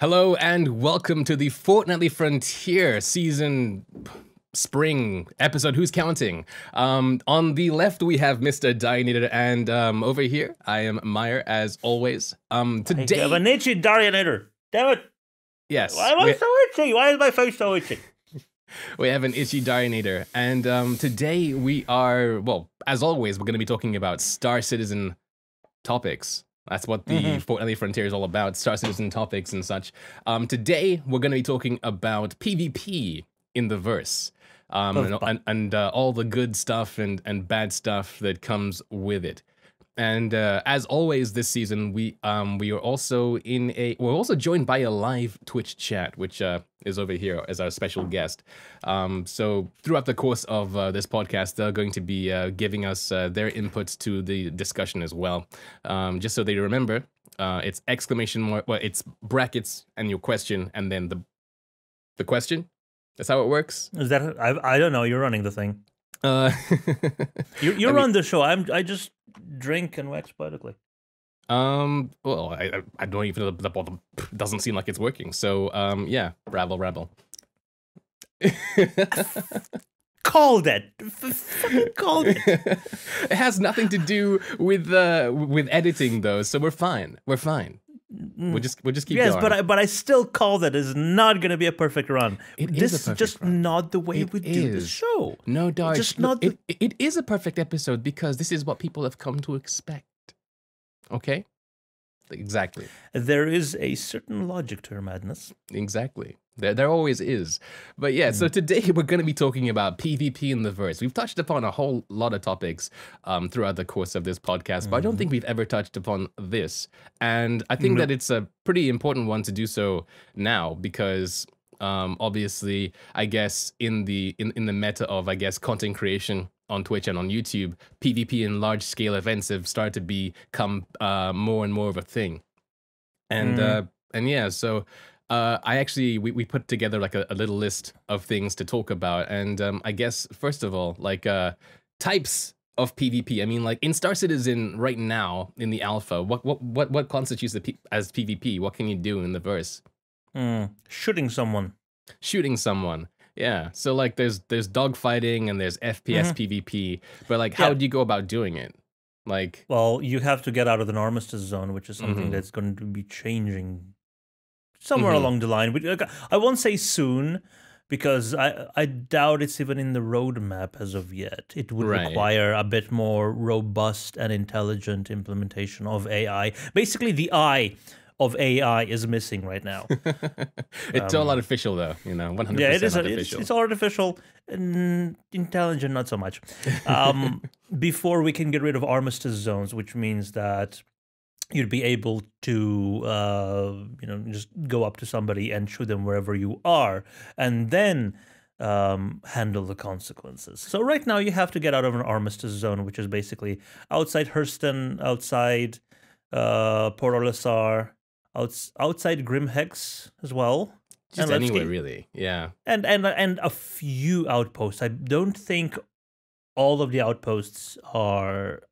Hello and welcome to the Fortnightly Frontier season spring episode. Who's counting? On the left we have Mr. Darjanator, and over here I am Myre as always. Today I have an itchy Darjanator. Damn it! Yes. Why am I so itchy? Why is my face so itchy? We have an itchy Darjanator, and today we are, well, as always, we're going to be talking about Star Citizen topics. That's what the Fortnightly Frontier is all about, Star Citizen topics and such. Today, we're going to be talking about PvP in the verse, and all the good stuff and bad stuff that comes with it. And as always, this season we are also we're also joined by a live Twitch chat, which is over here as our special guest. So throughout the course of this podcast, they're going to be giving us their inputs to the discussion as well. Just so they remember, it's exclamation mark, well, it's brackets and your question, and then the question. That's how it works. Is that I don't know. You're running the thing. You run the show. I just drink and wax politically. Well, I don't even know the doesn't seem like it's working. So yeah, rabble. Called it. Fucking called it. It has nothing to do with editing though, so we're fine. We're fine. We'll just keep going. Yes, but I still call that is not going to be a perfect run. This is just run. Not the way we do the show. No, Darj, just not. It is a perfect episode because this is what people have come to expect. Okay, exactly. There is a certain logic to her madness. Exactly. There always is. But yeah, so today we're going to be talking about PvP in the verse. We've touched upon a whole lot of topics throughout the course of this podcast, but I don't think we've ever touched upon this. And I think that it's a pretty important one to do so now because obviously, I guess in the meta of, I guess, content creation on Twitch and on YouTube, PvP and large-scale events have started to become more and more of a thing. And yeah, so... we put together like a little list of things to talk about, and I guess first of all, like types of PvP. I mean, like in Star Citizen right now in the alpha, what constitutes as PvP? What can you do in the verse? Shooting someone. Shooting someone. Yeah. So like there's dogfighting and there's FPS PvP, but like how do you go about doing it? Like, well, you have to get out of an armistice zone, which is something that's going to be changing somewhere along the line. I won't say soon, because I doubt it's even in the roadmap as of yet. It would require a bit more robust and intelligent implementation of AI. Basically, the eye of AI is missing right now. It's all artificial, though. 100% yeah, it is. Artificial. It's artificial. Intelligent, not so much. Before we can get rid of armistice zones, which means that you'd be able to, just go up to somebody and shoot them wherever you are, and then handle the consequences. So right now you have to get out of an armistice zone, which is basically outside Hurston, outside Port Olisar, outside Grimhex as well. Just anywhere, really. Yeah. And a few outposts. I don't think all of the outposts are...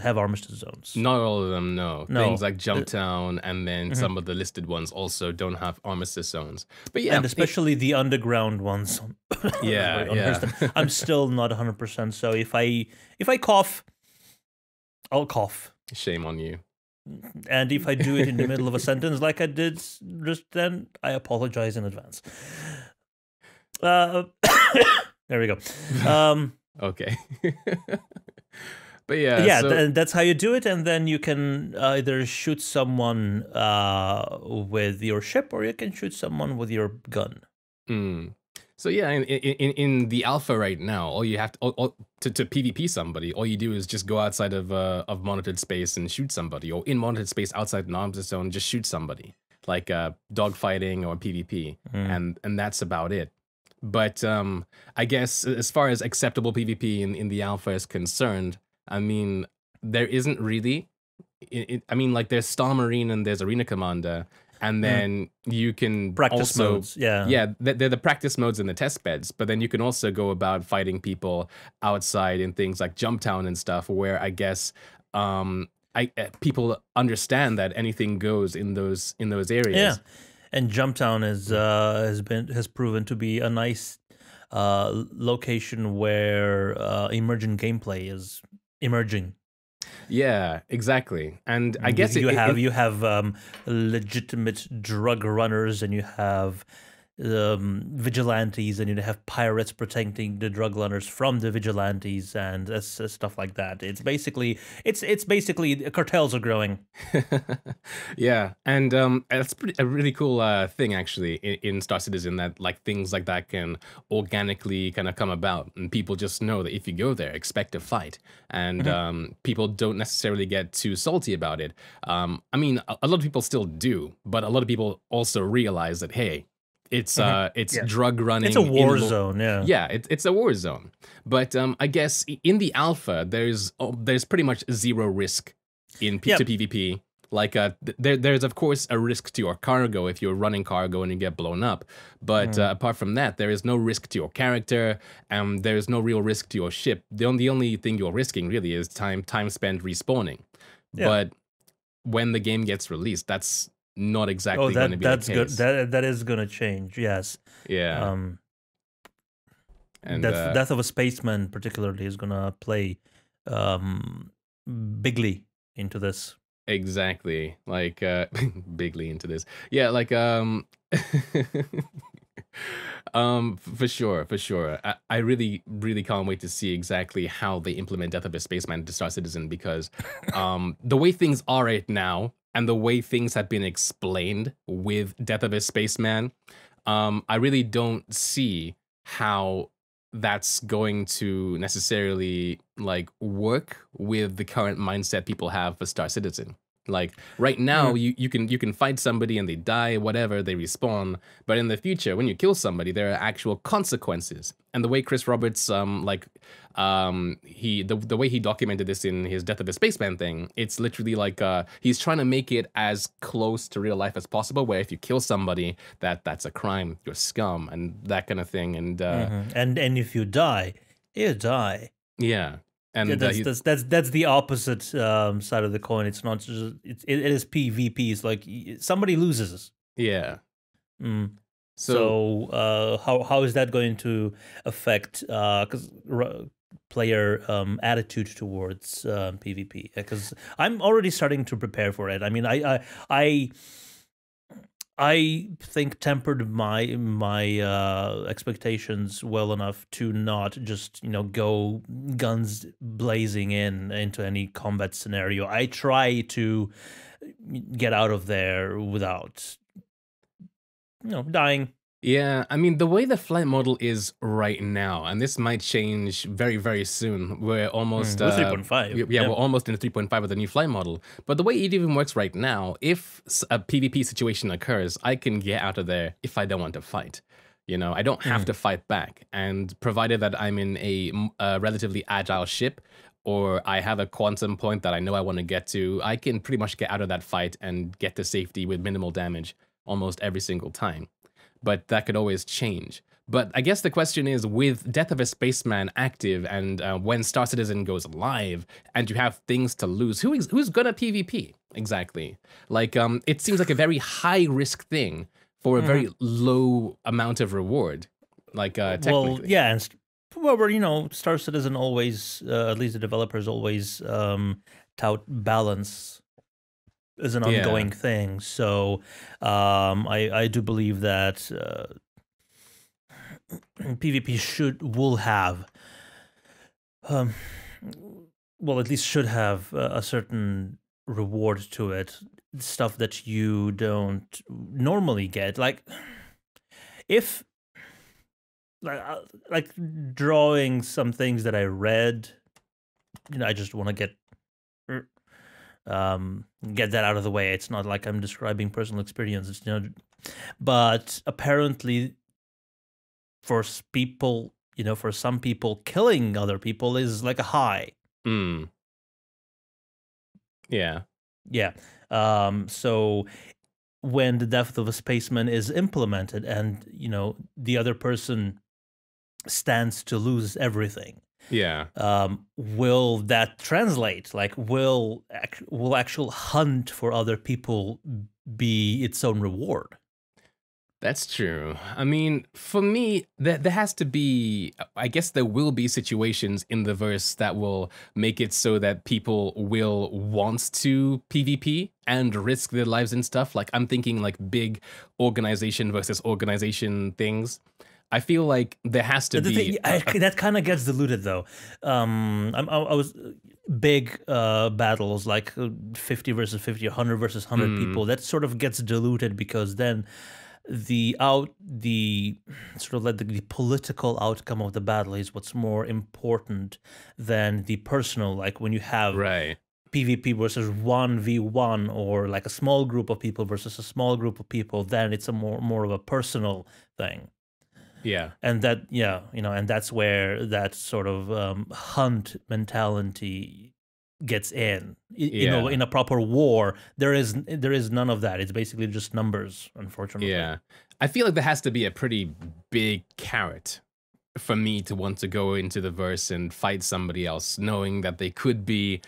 have armistice zones. Not all of them, no. Things like Jumptown and then some of the listed ones also don't have armistice zones. But yeah, and especially the underground ones. Yeah. I'm still not 100%. So if I cough, I'll cough. Shame on you. And if I do it in the middle of a sentence like I did just then, I apologize in advance. There we go. Okay. But yeah, that's how you do it, and then you can either shoot someone with your ship, or you can shoot someone with your gun. So yeah, in the alpha right now, all you have to PvP somebody, all you do is just go outside of monitored space and shoot somebody, or in monitored space outside an armistice zone, just shoot somebody, like dogfighting or PvP, and that's about it. But I guess as far as acceptable PvP in the alpha is concerned, I mean, there isn't really. I mean, like there's Star Marine and there's Arena Commander, and then you can practice modes. Yeah, they're the practice modes and the test beds. But then you can also go about fighting people outside in things like Jumptown and stuff, where I guess people understand that anything goes in those areas. Yeah, and Jumptown has proven to be a nice location where emergent gameplay is emerging. Yeah, exactly. And I You, guess you have legitimate drug runners, and you have vigilantes, and you have pirates protecting the drug runners from the vigilantes, and stuff like that. It's basically cartels are growing. yeah, and that's a really cool thing actually in Star Citizen, that like things like that can organically kind of come about, and people just know that if you go there, expect a fight, and people don't necessarily get too salty about it. I mean, a lot of people still do, but a lot of people also realize that, hey, it's drug running. It's a war zone, yeah. Yeah, it's a war zone. But I guess in the alpha, there's pretty much zero risk in to PvP. Like there's of course a risk to your cargo if you're running cargo and you get blown up. But apart from that, there is no risk to your character, and there is no real risk to your ship. The only thing you're risking really is time spent respawning. Yeah. But when the game gets released, that's not exactly going to be the case. That is going to change. Yes. Yeah. And Death of a Spaceman particularly is going to play bigly into this. Exactly. Like bigly into this. Yeah, like for sure. I really can't wait to see exactly how they implement Death of a Spaceman into Star Citizen, because the way things are right now, and the way things have been explained with Death of a Spaceman, I really don't see how that's going to necessarily like work with the current mindset people have for Star Citizen. Like right now, you can fight somebody and they die, whatever, they respawn. But in the future, when you kill somebody, there are actual consequences. And the way Chris Roberts, the way he documented this in his Death of a Spaceman thing, it's literally like he's trying to make it as close to real life as possible. Where if you kill somebody, that's a crime, you're scum, and that kind of thing. And and if you die, you die. Yeah. And that's the opposite side of the coin. It's not just it is PvP. It's like somebody loses. Yeah. So how is that going to affect player attitude towards PvP? Because I'm already starting to prepare for it. I mean, I think tempered my expectations well enough to not just go guns blazing into any combat scenario. I try to get out of there without dying. Yeah, I mean, the way the flight model is right now, and this might change very, very soon. We're almost 3.5. Yeah, we're almost in 3.5 with the new flight model. But the way it even works right now, if a PvP situation occurs, I can get out of there if I don't want to fight. I don't have to fight back. And provided that I'm in a relatively agile ship, or I have a quantum point that I know I want to get to, I can pretty much get out of that fight and get to safety with minimal damage almost every single time. But that could always change. But I guess the question is, with Death of a Spaceman active, and when Star Citizen goes live, and you have things to lose, who's gonna PvP exactly? Like, it seems like a very high risk thing for a very low amount of reward. Like, technically. Well, yeah, and Star Citizen always, at least the developers always tout balance is an ongoing thing. So I do believe that PvP will have well, at least should have a certain reward to it, stuff that you don't normally get, like if like drawing some things that I read, I just want to get that out of the way. It's not like I'm describing personal experiences, but apparently for people, for some people, killing other people is like a high. Yeah. So when the Death of a Spaceman is implemented, and the other person stands to lose everything, Yeah. Will that translate? Like, will actual hunt for other people be its own reward? That's true. I mean, for me, there has to be, I guess there will be situations in the verse that will make it so that people will want to PvP and risk their lives and stuff. Like, I'm thinking like big organization versus organization things. I feel like there has to be... that kind of gets diluted though. I was big battles like 50 versus 50, 100 versus 100 people. That sort of gets diluted because then the sort of like the political outcome of the battle is what's more important than the personal. Like when you have PvP versus 1v1 or like a small group of people versus a small group of people, then it's a more of a personal thing. Yeah. And that, yeah, you know, and that's where that sort of hunt mentality gets in. You know, in a proper war, there is none of that. It's basically just numbers, unfortunately. Yeah. I feel like there has to be a pretty big carrot for me to want to go into the verse and fight somebody else, knowing that they could be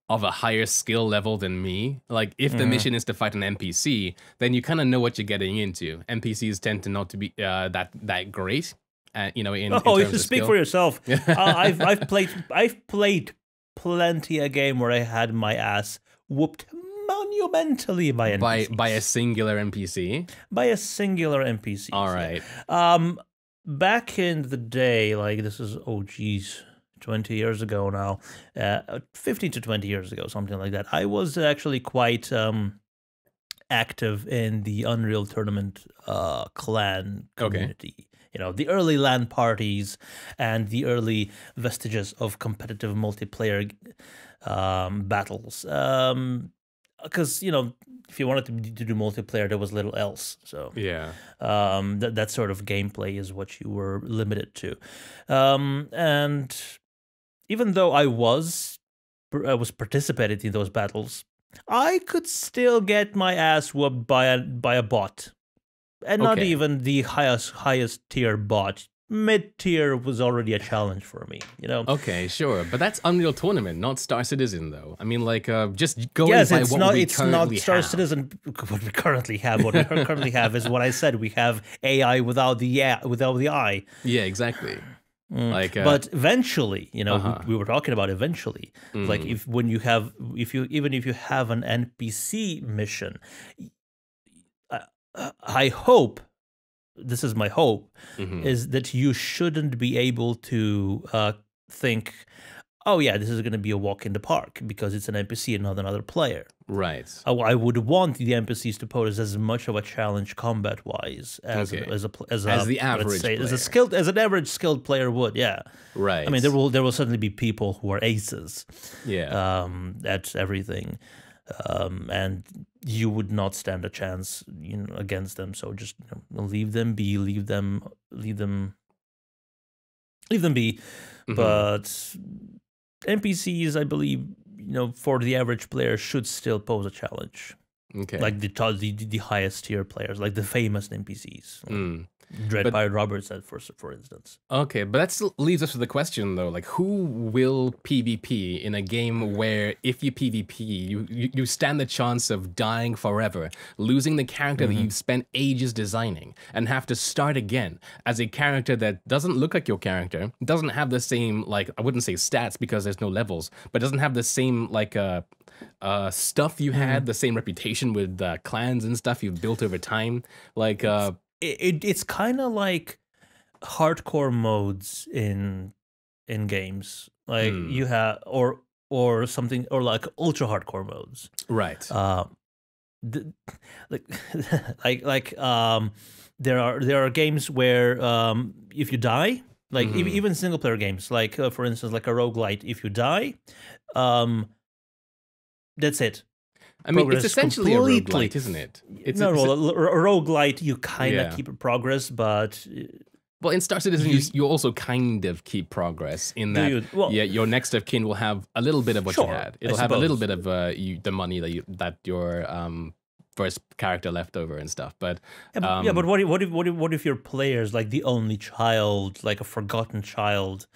of a higher skill level than me. Like, if the mission is to fight an NPC, then you kind of know what you're getting into. NPCs tend to not to be that great, you know, in terms you of should speak skill. for yourself. I've played plenty a game where I had my ass whooped monumentally by NPCs. By a singular NPC? By a singular NPC. All right. Back in the day, like this is, 20 years ago now, 15 to 20 years ago, something like that, I was actually quite active in the Unreal Tournament clan community. Okay. You know, the early LAN parties and the early vestiges of competitive multiplayer battles. Because, you know, if you wanted to do multiplayer, there was little else. So yeah, that sort of gameplay is what you were limited to. And even though I was participating in those battles, I could still get my ass whooped by a bot. And not even the highest tier bot. Mid tier was already a challenge for me, you know. Okay, sure, but that's Unreal Tournament, not Star Citizen, though. I mean, like, just going by it's what not, we it's currently not Star have. Citizen. What we currently have, what we currently have is what I said. We have AI without the I. Yeah, exactly. Like, but eventually, you know, we were talking about eventually. Like if you have an NPC mission, I hope. This is my hope, is that you shouldn't be able to think, oh yeah, this is going to be a walk in the park because it's an NPC and not another player. Right. I would want the NPCs to pose as much of a challenge combat-wise as the average player. as an average skilled player would. Yeah. Right. I mean, there will certainly be people who are aces. Yeah. At everything. And you would not stand a chance, you know, against them. So just leave them be, leave them be. But NPCs, I believe, you know, for the average player, should still pose a challenge. Okay, like the highest tier players, like the famous NPCs. Dread Pirate Roberts said, for instance. Okay, but that still leaves us with the question, though. Like, who will PvP in a game where if you PvP, you stand the chance of dying forever, losing the character that you've spent ages designing, and have to start again as a character that doesn't look like your character, doesn't have the same, like, I wouldn't say stats because there's no levels, but doesn't have the same, like, stuff you had, the same reputation with clans and stuff you've built over time. Like, it's kind of like hardcore modes in games, like you have or something, or like ultra hardcore modes, right? There are games where if you die, like even single player games, like for instance, like a roguelite, if you die, that's it. I mean, it's essentially a roguelite, isn't it? A roguelite, you kind of keep progress, but... Well, in Star Citizen, you also kind of keep progress in that your next of kin will have a little bit of what you had. It'll have a little bit of the money that your first character left over and stuff. But what if your player's like the only child, like a forgotten child?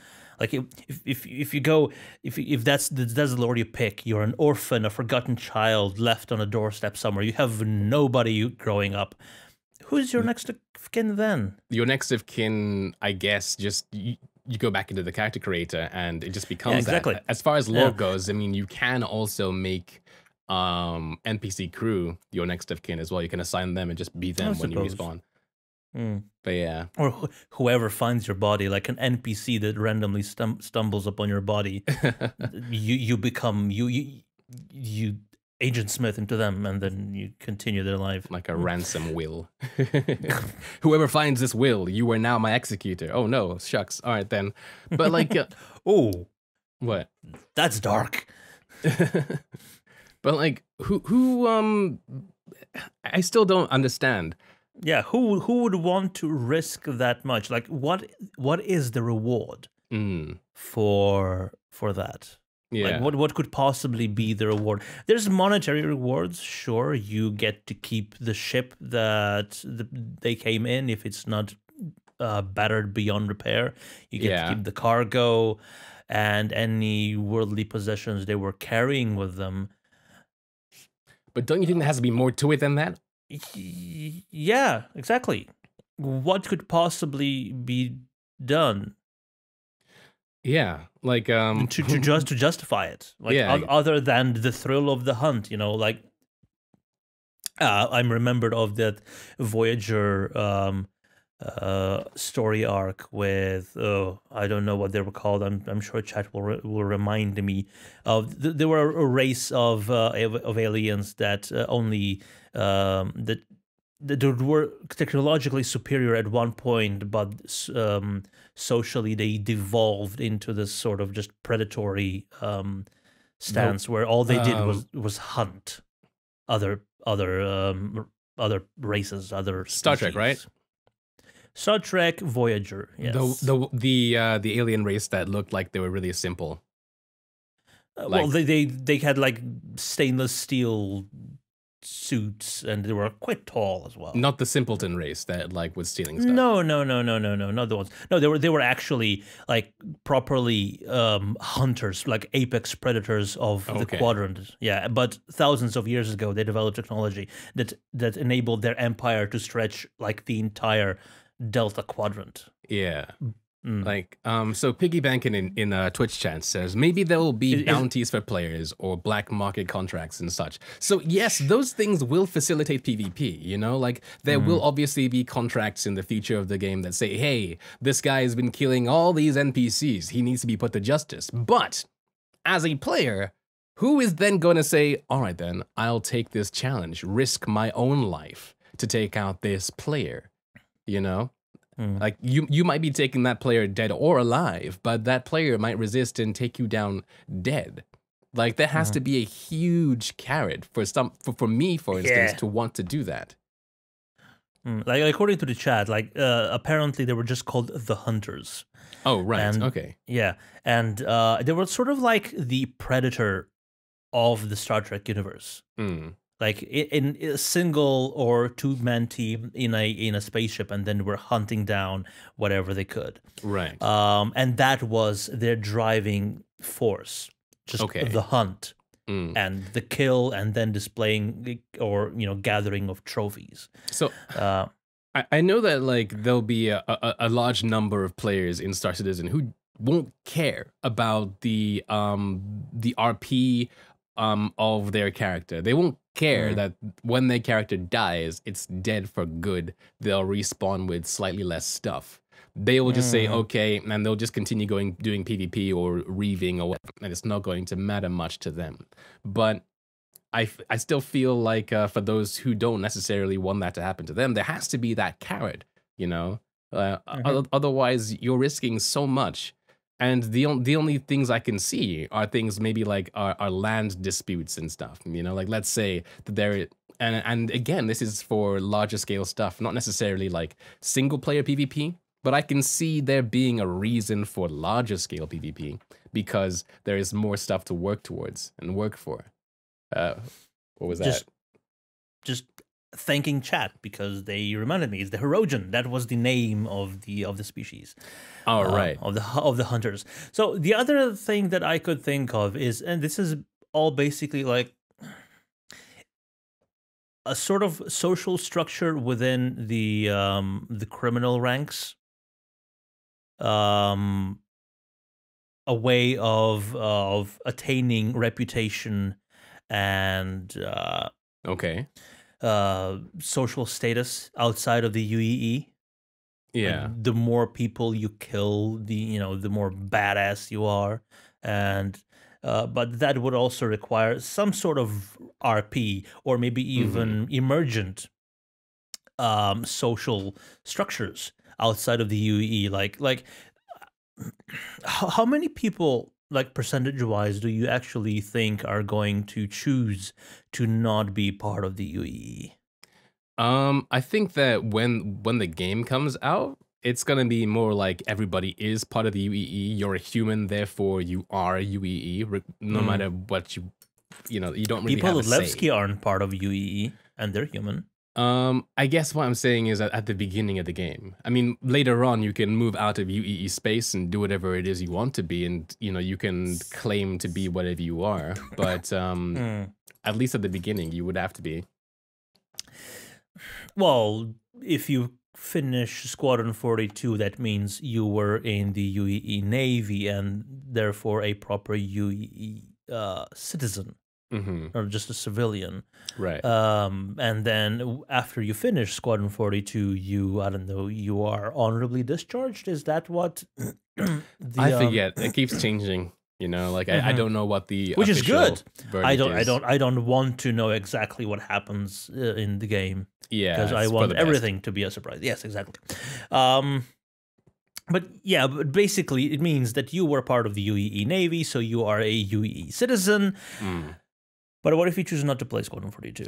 Like if you go if that's the lord you pick, you're an orphan, a forgotten child left on a doorstep somewhere. You have nobody growing up. Who's your next of kin then? Your next of kin, I guess, just you go back into the character creator, and it just becomes exactly. that. As far as lore goes, I mean, you can also make NPC crew your next of kin as well. You can assign them and just be them when you respawn. But yeah, or whoever finds your body, like an NPC that randomly stumbles upon your body, you become you Agent Smith into them, and then you continue their life like a ransom will. Whoever finds this will, you are now my executor. Oh no, shucks. All right then. But like, oh, what? That's dark. But like, who? I still don't understand. Yeah, who would want to risk that much? Like, what is the reward for that? Yeah. Like, what could possibly be the reward? There's monetary rewards, sure. You get to keep the ship that they came in if it's not battered beyond repair. You get to keep the cargo and any worldly possessions they were carrying with them. But don't you think there has to be more to it than that? Yeah, exactly. What could possibly be done? Yeah, like to justify it, like other than the thrill of the hunt, you know, like I'm remembered of that Voyager story arc with I don't know what they were called. I'm sure chat will remind me of. There were a race of aliens that only that were technologically superior at one point, but socially they devolved into this sort of just predatory stance where all they did was hunt other races, other species. Star Trek, right? Star Trek Voyager, yes. The alien race that looked like they were really simple. Well, they had like stainless steel suits, and they were quite tall as well. Not the simpleton race that like was stealing stuff. No, not the ones. No, they were actually like properly hunters, like apex predators of the quadrant. Yeah, but thousands of years ago, they developed technology that enabled their empire to stretch like the entire Delta Quadrant. Yeah. Like, so Piggybanking in Twitch chat says, maybe there will be bounties for players or black market contracts and such. So yes, those things will facilitate PvP, you know? Like, there will obviously be contracts in the future of the game that say, hey, this guy has been killing all these NPCs. He needs to be put to justice. But as a player, who is then going to say, all right then, I'll take this challenge, risk my own life to take out this player, you know? Like you might be taking that player dead or alive, but that player might resist and take you down dead. Like there has to be a huge carrot for me, for instance, to want to do that. Like according to the chat, like apparently they were just called the Hunters. Oh right, and, okay. Yeah, and they were sort of like the Predator of the Star Trek universe. Like in a single or two-man team in a spaceship, and then we're hunting down whatever they could. Right. And that was their driving force, just the hunt and the kill, and then displaying or gathering of trophies. So I know that like there'll be a large number of players in Star Citizen who won't care about the RP of their character. They won't care that when their character dies, it's dead for good. They'll respawn with slightly less stuff. They will just say, okay, and they'll just continue doing PvP or reaving or whatever, and it's not going to matter much to them. But I still feel like for those who don't necessarily want that to happen to them, there has to be that carrot, you know? Otherwise, you're risking so much. And the only things I can see are things maybe like our land disputes and stuff. You know, like let's say that there, and again, this is for larger scale stuff, not necessarily like single player PvP, but I can see there being a reason for larger scale PvP because there is more stuff to work towards and work for. What was that? Just thanking chat because they reminded me it's the Herogen. That was the name of the species. All right. Of the hunters. So the other thing that I could think of is, and this is all basically like a sort of social structure within the criminal ranks. A way of attaining reputation and Okay. social status outside of the UEE. Yeah. Like, the more people you kill, the more badass you are, and but that would also require some sort of RP or maybe even emergent social structures outside of the UEE. Like how many people, like percentage wise, do you actually think are going to choose to not be part of the UEE? I think that when the game comes out, it's gonna be more like everybody is part of the UEE. You're a human, therefore you are a UEE. No matter what you know, you don't really People have a at say. Levski aren't part of UEE, and they're human. I guess what I'm saying is that at the beginning of the game, I mean, later on you can move out of UEE space and do whatever it is you want to be, and you know you can claim to be whatever you are. But at least at the beginning, you would have to be. Well, if you finish Squadron 42, that means you were in the UEE Navy and therefore a proper UEE citizen. Or just a civilian, right? And then after you finish Squadron 42, I don't know, you are honorably discharged. Is that what? I forget. It keeps changing. You know, like I don't know what the which is good. I is. don't want to know exactly what happens in the game. Yeah, because I want everything to be a surprise. Yes, exactly. But yeah, but basically it means that you were part of the UEE Navy, so you are a UEE citizen. But what if you choose not to play Squadron 42?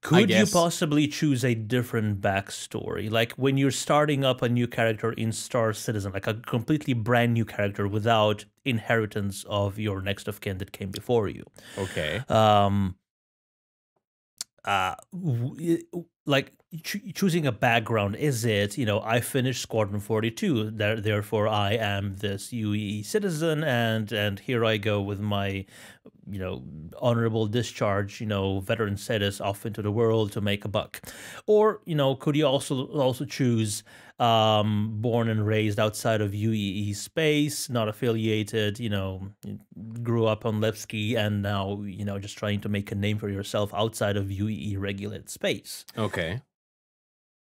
Could you possibly choose a different backstory? Like when you're starting up a new character in Star Citizen, like a completely brand new character without inheritance of your next of kin that came before you. Okay. Like choosing a background, is it, I finished Squadron 42, therefore I am this UEE citizen, and here I go with my, honorable discharge, veteran status off into the world to make a buck. Or, could you also choose born and raised outside of UEE space, not affiliated, grew up on Levski and now, just trying to make a name for yourself outside of UEE regulated space. Okay.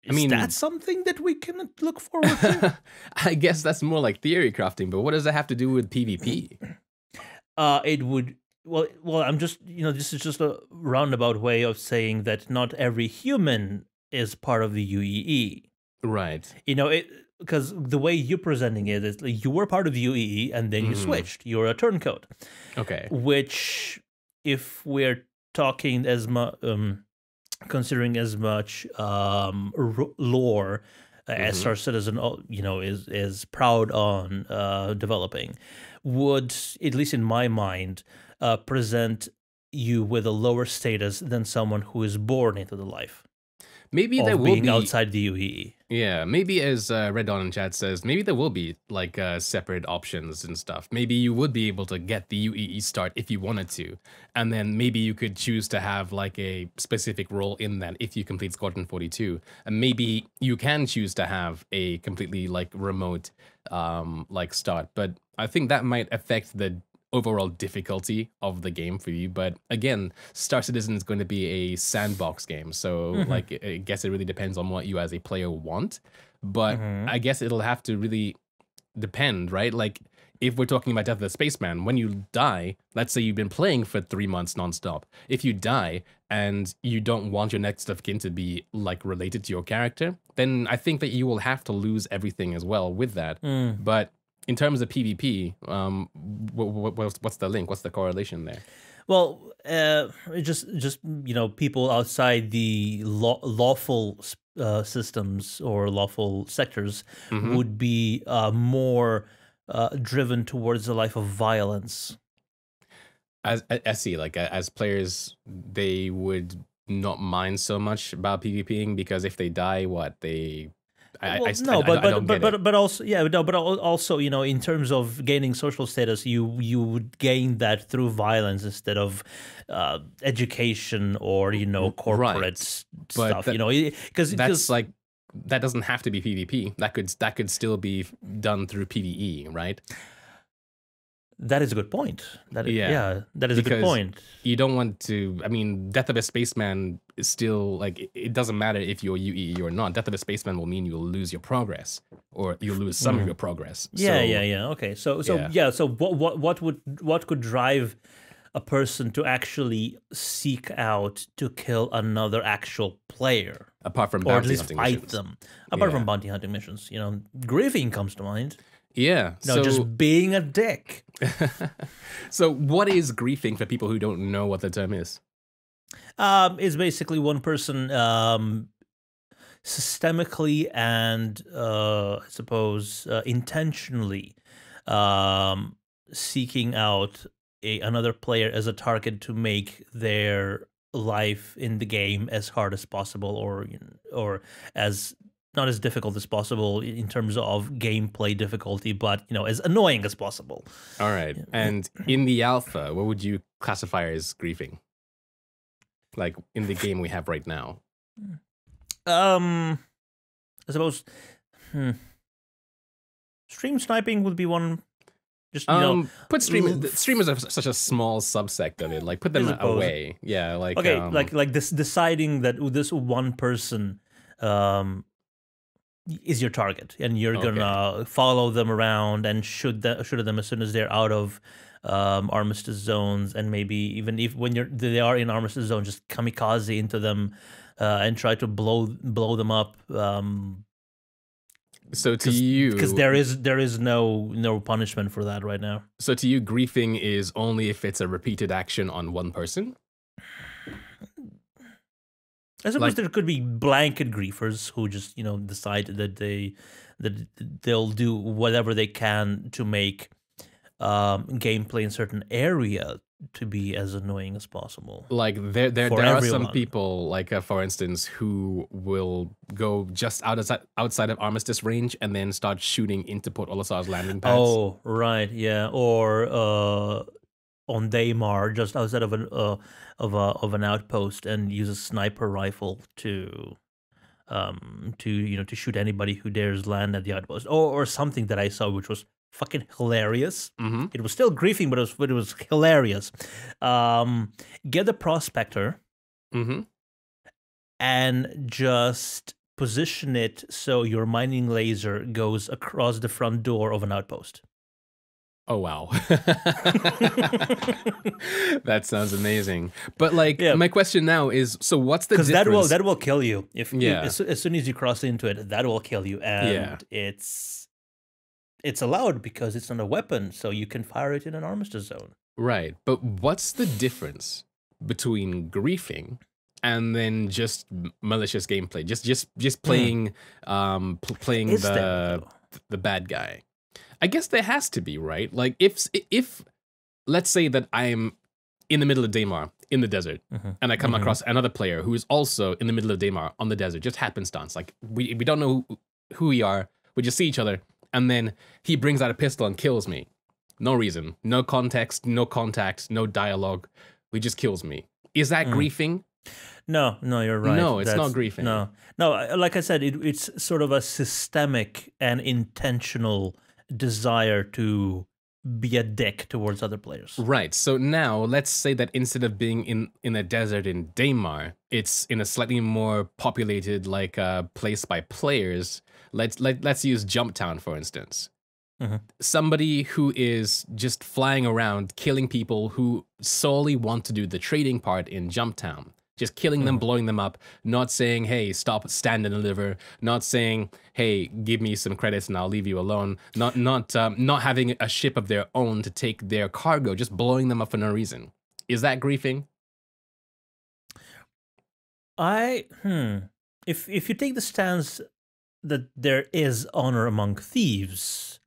I mean, that's something that we can look forward to. I guess that's more like theory crafting, but what does that have to do with PvP? It would. Well, I'm just, this is just a roundabout way of saying that not every human is part of the UEE. Right. Because the way you're presenting it is like you were part of the UEE and then you switched. You're a turncoat. Okay. Which, if we're talking as much, considering as much lore as Star Citizen, is proud on developing, would, at least in my mind, present you with a lower status than someone who is born into the life. Maybe there will be outside the UEE. Yeah, maybe as Red Dawn in chat says, maybe there will be like separate options and stuff. Maybe you would be able to get the UEE start if you wanted to, and then maybe you could choose to have like a specific role in that if you complete Squadron 42, and maybe you can choose to have a completely like remote like start. But I think that might affect the overall difficulty of the game for you. But again, Star Citizen is going to be a sandbox game, so like I guess it really depends on what you as a player want. But I guess it'll have to really depend, right? Like if we're talking about Death of the Spaceman, when you die, let's say you've been playing for 3 months nonstop. If you die and you don't want your next of kin to be like related to your character, then I think that you will have to lose everything as well with that. But in terms of PvP, what's the link? What's the correlation there? Well, just people outside the lawful systems or lawful sectors would be more driven towards a life of violence. as I see, like as players, they would not mind so much about PvPing because if they die, what they, Well, no, I don't get it. but also, yeah, no, but also, you know, in terms of gaining social status, you would gain that through violence instead of education or, you know, corporate Right. stuff. But You know, because that's like that doesn't have to be PvP. That could still be done through PvE, right? that is a good point. That is, Yeah, yeah, that is a good because point. you don't want to. I mean, Death of a Spaceman is still like it doesn't matter if you're UEE or not. Death of a Spaceman will mean you'll lose your progress or you'll lose some of your progress. Yeah, So, yeah. Okay, so yeah. yeah, so what could drive a person to actually seek out to kill another actual player, Apart from or at bounty least hunting fight missions. them? Apart Yeah. from bounty hunting missions, you know, grieving comes to mind. Yeah. No, So just being a dick. so what is griefing for people who don't know what the term is? Is basically one person systemically and I suppose intentionally seeking out another player as a target to make their life in the game as hard as possible, or or as not as difficult as possible in terms of gameplay difficulty, but you know, as annoying as possible. All right. And in the alpha, what would you classify as griefing? Like in the game we have right now. I suppose stream sniping would be one. Just you know, put streamers are such a small subsect of it. Like put them away. Yeah, like okay, like this deciding that this one person is your target, and you're gonna follow them around and shoot them as soon as they're out of armistice zones, and maybe even if when they are in armistice zone, just kamikaze into them and try to blow them up. So to you, because there is no punishment for that right now. So to you, griefing is only if it's a repeated action on one person? I suppose there could be blanket griefers who just, you know, decide that they'll do whatever they can to make gameplay in certain area to be as annoying as possible. Like there are some people, like for instance, who will go just outside of armistice range and then start shooting into Port Olisar's landing pads. Oh, right, yeah, or on Daymar, just outside of an outpost, and use a sniper rifle to shoot anybody who dares land at the outpost, or something that I saw which was fucking hilarious. Mm-hmm. It was still griefing, but it was hilarious. Get the prospector, mm-hmm. and just position it so your mining laser goes across the front door of an outpost. Oh wow. That sounds amazing. But like my question now is, so what's the difference? Because that will kill you if as soon as you cross into it, that will kill you, and it's allowed because it's not a weapon, so you can fire it in an armistice zone. Right, but what's the difference between griefing and then just malicious gameplay? Just playing playing the bad guy. I guess there has to be, right? Like if let's say that I'm in the middle of Daymar in the desert, and I come across another player who is also in the middle of Daymar on the desert, just happenstance. Like we don't know who we are, we just see each other, and then he brings out a pistol and kills me. No reason, no context, no contact, no dialogue. He just kills me. Is that griefing? No, you're right. No, it's not griefing. No. Like I said, it's sort of a systemic and intentional desire to be a dick towards other players. Right. So now let's say that instead of being in a desert in Daymar, it's in a slightly more populated, like place by players. Let's use Jumptown, for instance. Somebody who is just flying around killing people who solely want to do the trading part in Jumptown. Just killing them, blowing them up, not saying, hey, stop, stand and deliver, not saying, hey, give me some credits and I'll leave you alone, not having a ship of their own to take their cargo, just blowing them up for no reason. Is that griefing? If you take the stance that there is honor among thieves,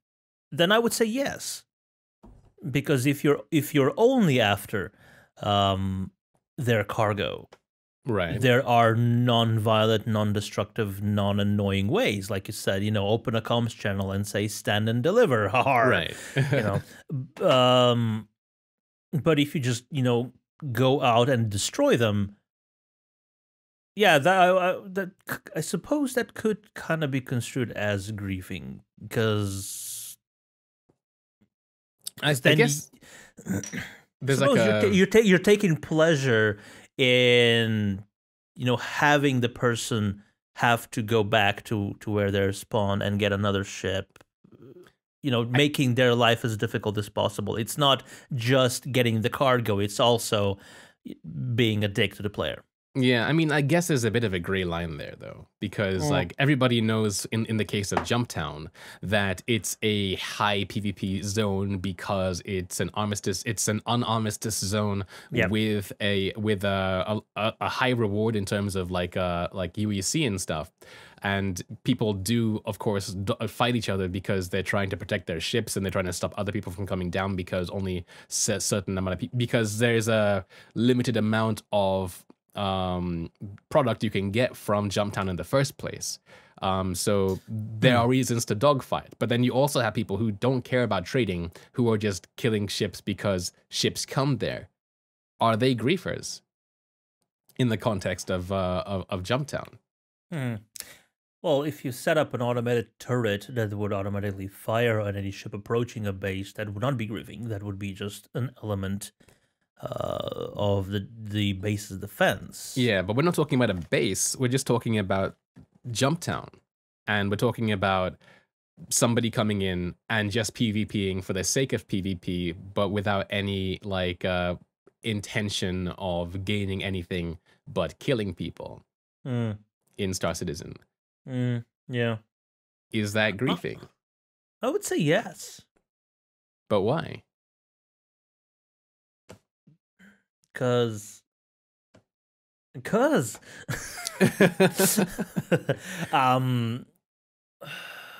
then I would say yes. because if you're only after their cargo, Right. there are non-violent, non-destructive, non-annoying ways, like you said. Open a comms channel and say "stand and deliver." Right. But if you just go out and destroy them, yeah, that I suppose that could kind of be construed as griefing, because I guess there's like a you're taking pleasure in having the person have to go back to where they're spawned and get another ship, making their life as difficult as possible. It's not just getting the cargo, it's also being a dick to the player. Yeah, I mean, I guess there's a bit of a gray line there, though, because like everybody knows in the case of Jumptown that it's a high PvP zone because it's an unarmistice zone with a high reward in terms of like UEC and stuff. And people do, of course, fight each other because they're trying to protect their ships and they're trying to stop other people from coming down, because only a certain amount of people, because there's a limited amount of product you can get from Jumptown in the first place. So there are reasons to dogfight, but then you also have people who don't care about trading, who are just killing ships because ships come there. Are they griefers in the context of Jumptown? Well, if you set up an automated turret that would automatically fire on any ship approaching a base, that would not be griefing. That would be just an element of the base's defense. Yeah, but we're not talking about a base. We're just talking about Jumptown, and we're talking about somebody coming in and just PvPing for the sake of PvP, but without any like intention of gaining anything but killing people in Star Citizen. Yeah. Is that griefing? I would say yes. But why? Because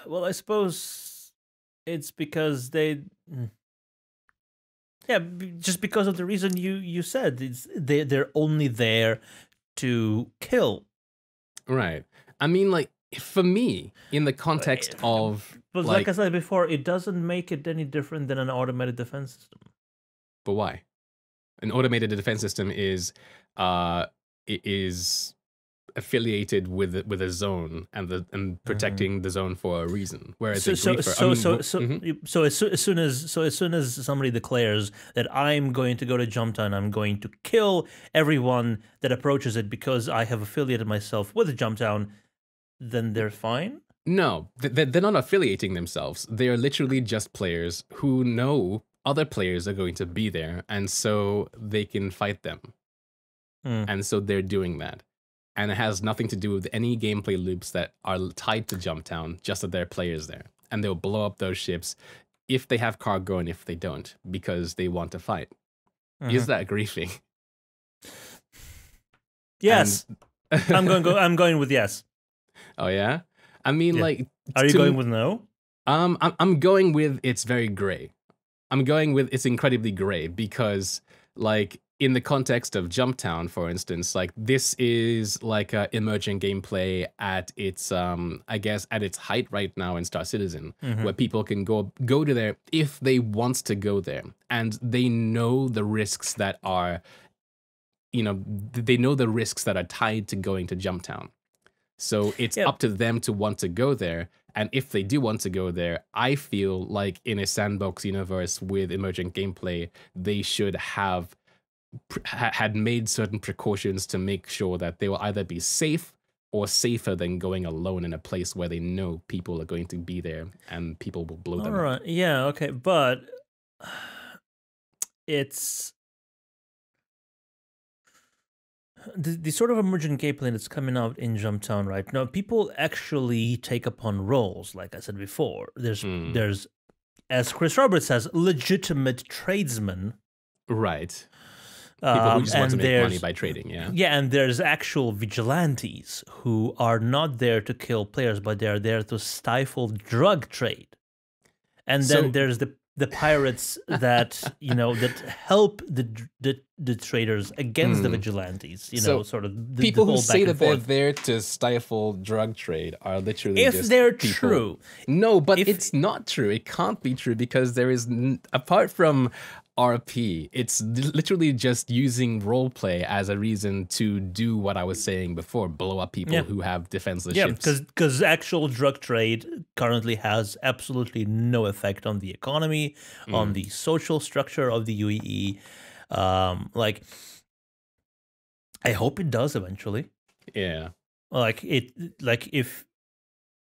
well, I suppose it's because just because of the reason you said. They're only there to kill. Right. I mean, like, for me, in the context of... But like I said before, it doesn't make it any different than an automated defense system. But why? An automated defense system is affiliated with a zone and protecting the zone for a reason. Whereas as soon as somebody declares that I'm going to go to Jumptown, I'm going to kill everyone that approaches it because I have affiliated myself with Jumptown, then they're fine? No, they're not affiliating themselves. They are literally just players who know other players are going to be there, and so they can fight them. And so they're doing that. And it has nothing to do with any gameplay loops that are tied to Jumptown, just that there are players there. And they'll blow up those ships if they have cargo and if they don't, because they want to fight. Is that griefing? Yes. I'm going with yes. Oh yeah? I mean, like... Are you going with no? I'm going with it's very gray. I'm going with it's incredibly gray because, like, in the context of Jumptown, for instance, like, this is like a emergent gameplay at its, I guess, at its height right now in Star Citizen, where people can go to there if they want to go there, and they know the risks that are, they know the risks that are tied to going to Jumptown. So it's up to them to want to go there. And if they do want to go there, I feel like in a sandbox universe with emergent gameplay, they should have had made certain precautions to make sure that they will either be safe or safer than going alone in a place where they know people are going to be there and people will blow them up. Yeah, okay, but it's the sort of emergent gameplay that's coming out in Jumptown right now. People actually take upon roles, like I said before. There's, as Chris Roberts says, legitimate tradesmen. Right. People who just want to make money by trading, yeah? Yeah, and there's actual vigilantes who are not there to kill players, but they're there to stifle drug trade. And then there's the the pirates that that help the traders against the vigilantes. So sort of people the who whole say back that and they're forth. there to stifle drug trade are literally If just they're people. true, No, but if- it's not true. It can't be true because there is, apart from RP, it's literally just using roleplay as a reason to do what I was saying before, blow up people who have defenseless yeah, ships. because actual drug trade currently has absolutely no effect on the economy, on the social structure of the UEE. Like, I hope it does eventually. Yeah. Like if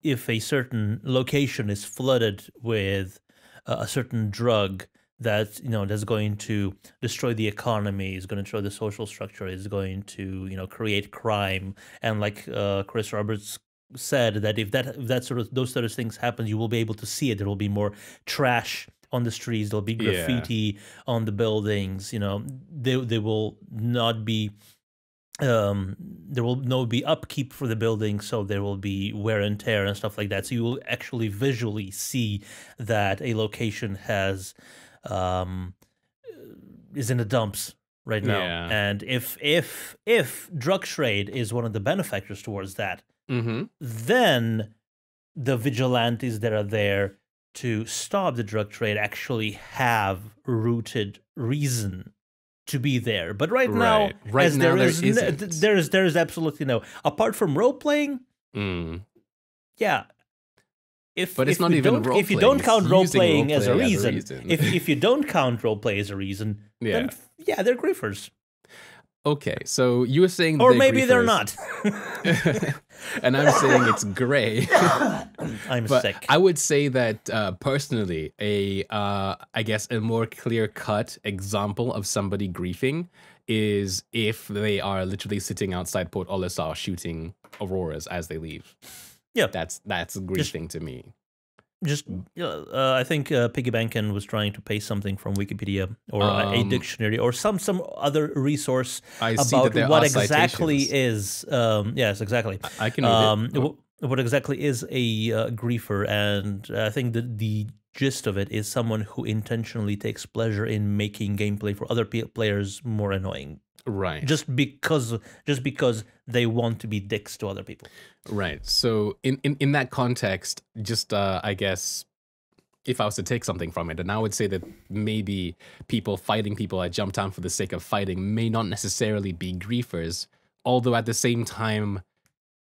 a certain location is flooded with a certain drug that that's going to destroy the economy, is going to destroy the social structure, is going to create crime, and like Chris Roberts said, that if that sort of those sort of things happen, you will be able to see it. There will be more trash on the streets. There'll be graffiti on the buildings. They will not be. There will no be upkeep for the building, so there will be wear and tear and stuff like that. So you will actually visually see that a location is in the dumps right now. Yeah. And if drug trade is one of the benefactors towards that, then the vigilantes that are there to stop the drug trade actually have rooted reason to be there. But right now, Right now, there is absolutely no, apart from role playing. Yeah. But it's not even role-playing. If you don't count role playing as a reason. reason, if you don't count role play as a reason, then they're griefers. Okay, so you were saying, or maybe they're not, and I'm saying it's gray. I'm but sick. I would say that personally, I guess a more clear-cut example of somebody griefing is if they are literally sitting outside Port Olisar shooting auroras as they leave. Yeah, that's griefing to me. I think Piggy Bankin was trying to paste something from Wikipedia or a dictionary or some other resource about what exactly is. Yes, exactly. I can read it. What exactly is a griefer, and I think the gist of it is someone who intentionally takes pleasure in making gameplay for other players more annoying. Right. Just because they want to be dicks to other people. Right. So in that context, just I guess if I was to take something from it, and I would say that maybe people fighting people at Jumptown for the sake of fighting may not necessarily be griefers, although at the same time,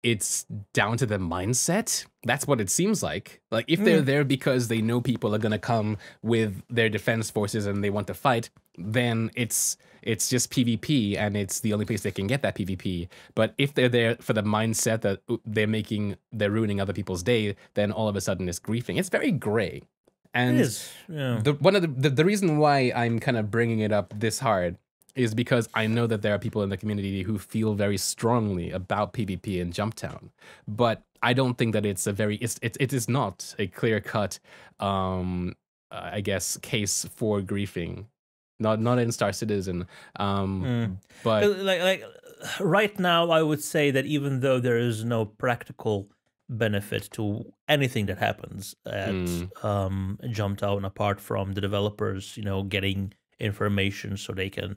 it's down to the mindset. That's what it seems like. Like if they're there because they know people are gonna come with their defense forces and they want to fight, then it's just PvP and it's the only place they can get that PvP. But if they're there for the mindset that they're ruining other people's day, then all of a sudden it's griefing. It's very gray. And it is, yeah. the reason why I'm kind of bringing it up this hard is because I know that there are people in the community who feel very strongly about PvP in Jumptown, but I don't think that it is not a clear-cut, I guess, case for griefing. Not in Star Citizen, but like right now, I would say that even though there is no practical benefit to anything that happens at Jumptown, apart from the developers, getting information so they can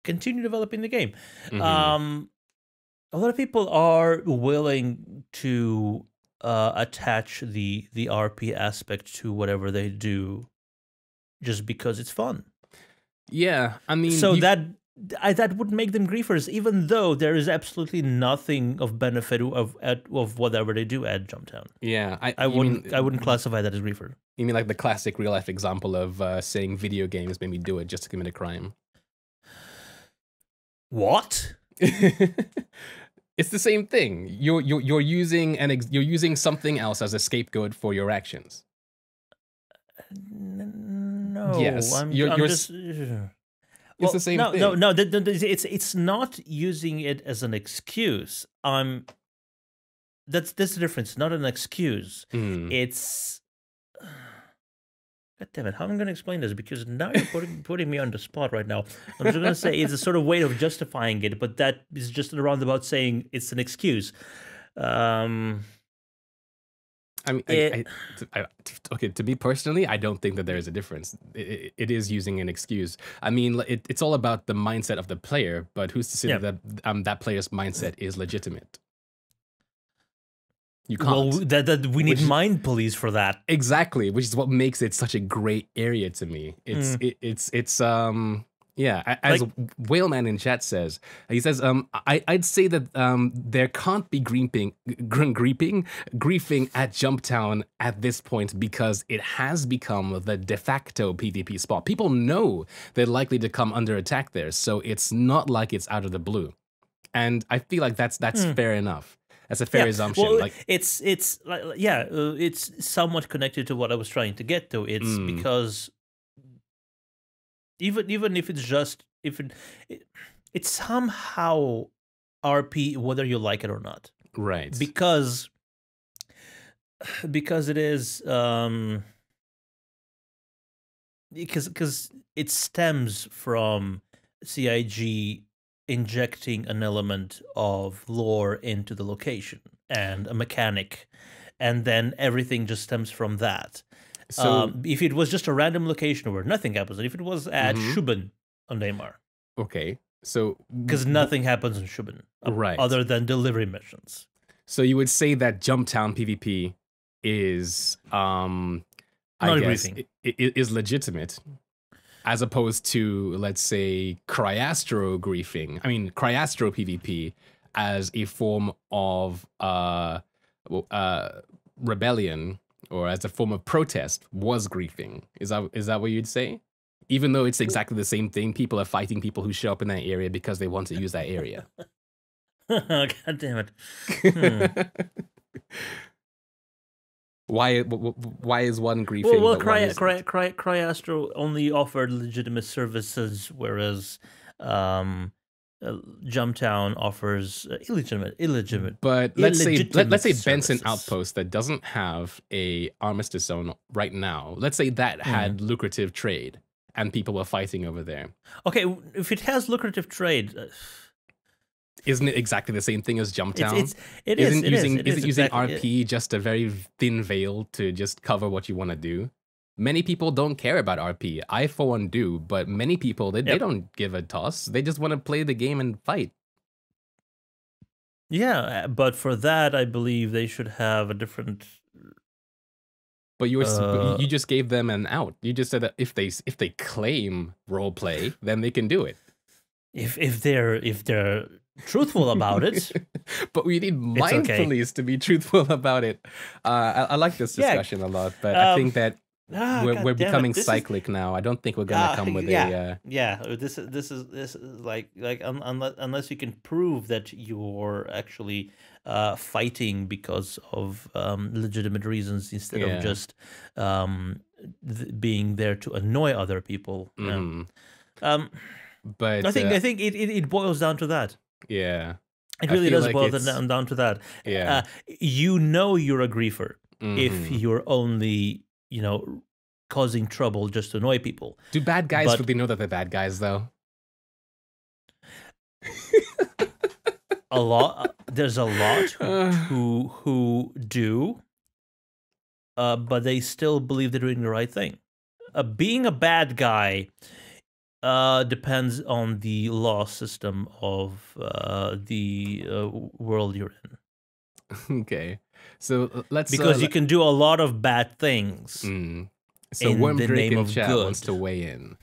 continue developing the game. A lot of people are willing to attach the RP aspect to whatever they do, just because it's fun. Yeah, I mean, so that would make them griefers, even though there is absolutely nothing of benefit of whatever they do at Jumptown. Yeah, I wouldn't classify that as griefer. You mean like the classic real life example of saying video games made me do it just to commit a crime? What? It's the same thing. You're using something else as a scapegoat for your actions. No. Yes. I'm just. It's the same thing. No. It's not using it as an excuse. That's the difference. Not an excuse. It's. God damn it! How am I going to explain this? Because now you're putting me on the spot right now. I'm just going to say it's a sort of way of justifying it, but that is just a roundabout saying it's an excuse. I mean, okay. To me personally, I don't think that there is a difference. It is using an excuse. I mean, it's all about the mindset of the player. But who's to say that that player's mindset is legitimate? You can't. Well, that we need mind police for that. Exactly, which is what makes it such a great area to me. It's yeah, as like, Whaleman in chat says, he says, I'd say that there can't be griefing at Jumptown at this point because it has become the de facto PvP spot. People know they're likely to come under attack there, so it's not like it's out of the blue. And I feel like that's fair enough. That's a fair assumption. Well, like it's somewhat connected to what I was trying to get to. It's because even if it's just it's somehow RP whether you like it or not. Right. Because it is because it stems from CIG injecting an element of lore into the location and a mechanic, and then everything just stems from that. So if it was just a random location where nothing happens, and if it was at Shuben on Daymar, okay, so because nothing happens in Shuben, right, other than delivery missions. So you would say that Jumptown PvP is, I guess, is legitimate, as opposed to, let's say, Cryastro griefing. I mean, Cryastro PvP as a form of rebellion or as a form of protest was griefing. Is that what you'd say? Even though it's exactly the same thing, people are fighting people who show up in that area because they want to use that area. God damn it. Why is one griefing? Well, Cryastro only offered legitimate services, whereas Jumptown offers illegitimate. But let's say Benson Outpost that doesn't have a armistice zone right now. Let's say that had lucrative trade and people were fighting over there. Okay, if it has lucrative trade. Isn't it exactly the same thing as Jumptown? Isn't using RP just a very thin veil to just cover what you want to do? Many people don't care about RP. I, for one, do, but many people, they don't give a toss. They just want to play the game and fight. Yeah, but for that, I believe they should have a different... But you just gave them an out. You just said that if they claim roleplay, then they can do it. If they're truthful about it. But we need mind police to be truthful about it. I like this discussion a lot, but I think that we're becoming cyclic now. I don't think we're gonna come with This is like unless you can prove that you're actually fighting because of legitimate reasons instead of just being there to annoy other people. But I think it boils down to that. Yeah, it really does boil down to that. Yeah, you're a griefer if you're only causing trouble just to annoy people. Do bad guys really know that they're bad guys though? There's a lot who do, but they still believe they're doing the right thing. Being a bad guy depends on the law system of the world you're in. Okay, so let's you can do a lot of bad things. So Wormdrake in chat wants to weigh in,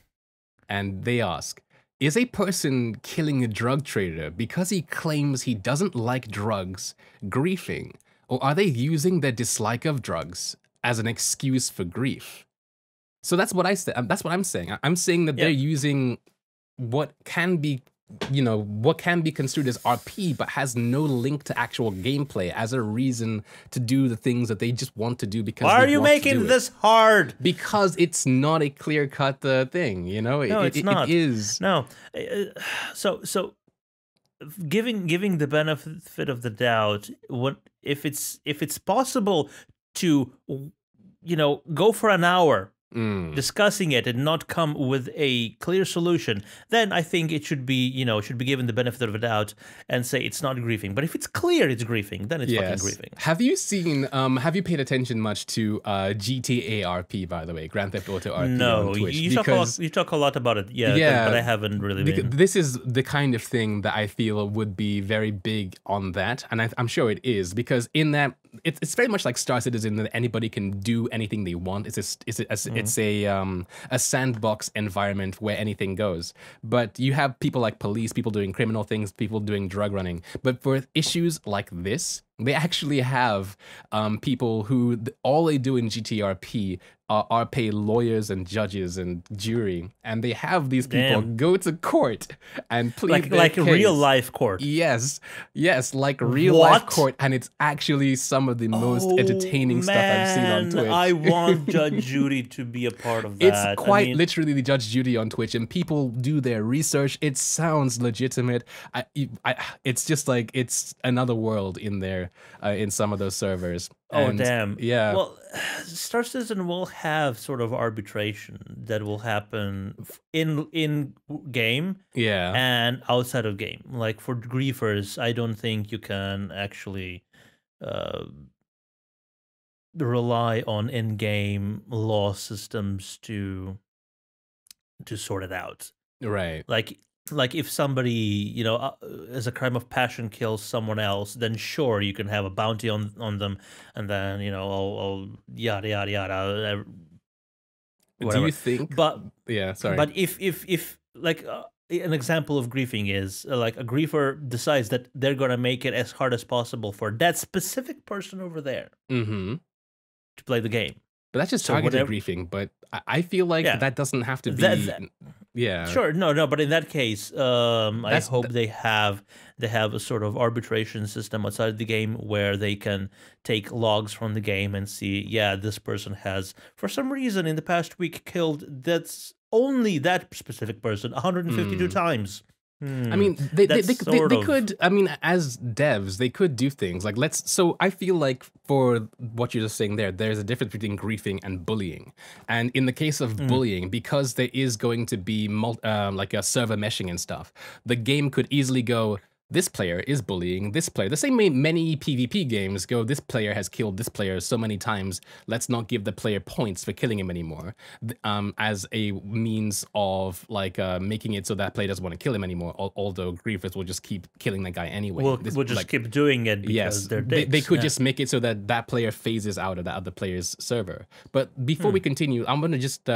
and they ask: is a person killing a drug trader because he claims he doesn't like drugs griefing, or are they using their dislike of drugs as an excuse for grief? So that's what that's what I'm saying. I'm saying that they're using what can be, what can be construed as RP, but has no link to actual gameplay as a reason to do the things that they just want to do because. Why are you making this hard? Because it's not a clear-cut thing, No, it's not. It is. No. So giving the benefit of the doubt, what if it's possible to go for an hour discussing it and not come with a clear solution, then I think it should be, should be given the benefit of the doubt and say it's not griefing. But if it's clear it's griefing, then it's fucking griefing. Have you seen, have you paid attention much to GTA RP, by the way, Grand Theft Auto RP No, on Twitch? you talk a lot about it, but I haven't really been. This is the kind of thing that I feel would be very big on that, and I'm sure it is, because in that, it's very much like Star Citizen, that anybody can do anything they want. It's a sandbox environment where anything goes. But you have people like police, people doing criminal things, people doing drug running. But for issues like this, they actually have people who all they do in GTRP are pay lawyers and judges and jury, and they have these people go to court and plead like their a case. real life court. Yes, like real life court, and it's actually some of the most entertaining stuff I've seen on Twitch. I want Judge Judy to be a part of that. It's quite literally the Judge Judy on Twitch, and people do their research. It sounds legitimate. It's just like it's another world in there in some of those servers. Oh, damn. Yeah. Well, Star Citizen will have sort of arbitration that will happen in game and outside of game. Like for griefers, I don't think you can actually rely on in-game law systems to sort it out. Right. Like if somebody, as a crime of passion kills someone else, then sure, you can have a bounty on them, and then, all yada, yada, yada. Whatever. Do you think? But yeah, sorry. But if like an example of griefing is like a griefer decides that they're going to make it as hard as possible for that specific person over there to play the game. But that's just targeted griefing. But I feel like that doesn't have to be. Sure, no. But in that case, I hope they have a sort of arbitration system outside the game where they can take logs from the game and see, this person has, for some reason, in the past week killed only that specific person 152 times. I mean, they could. I mean, as devs, they could do things like So I feel like for what you're just saying there's a difference between griefing and bullying. And in the case of bullying, because there is going to be like a server meshing and stuff, the game could easily go, this player is bullying this player. The same way many PvP games go, this player has killed this player so many times, let's not give the player points for killing him anymore, as a means of like making it so that player doesn't want to kill him anymore, although griefers will just keep killing that guy anyway. We'll just keep doing it because they're dicks. They could just make it so that player phases out of that other player's server. But before we continue, I'm going to just,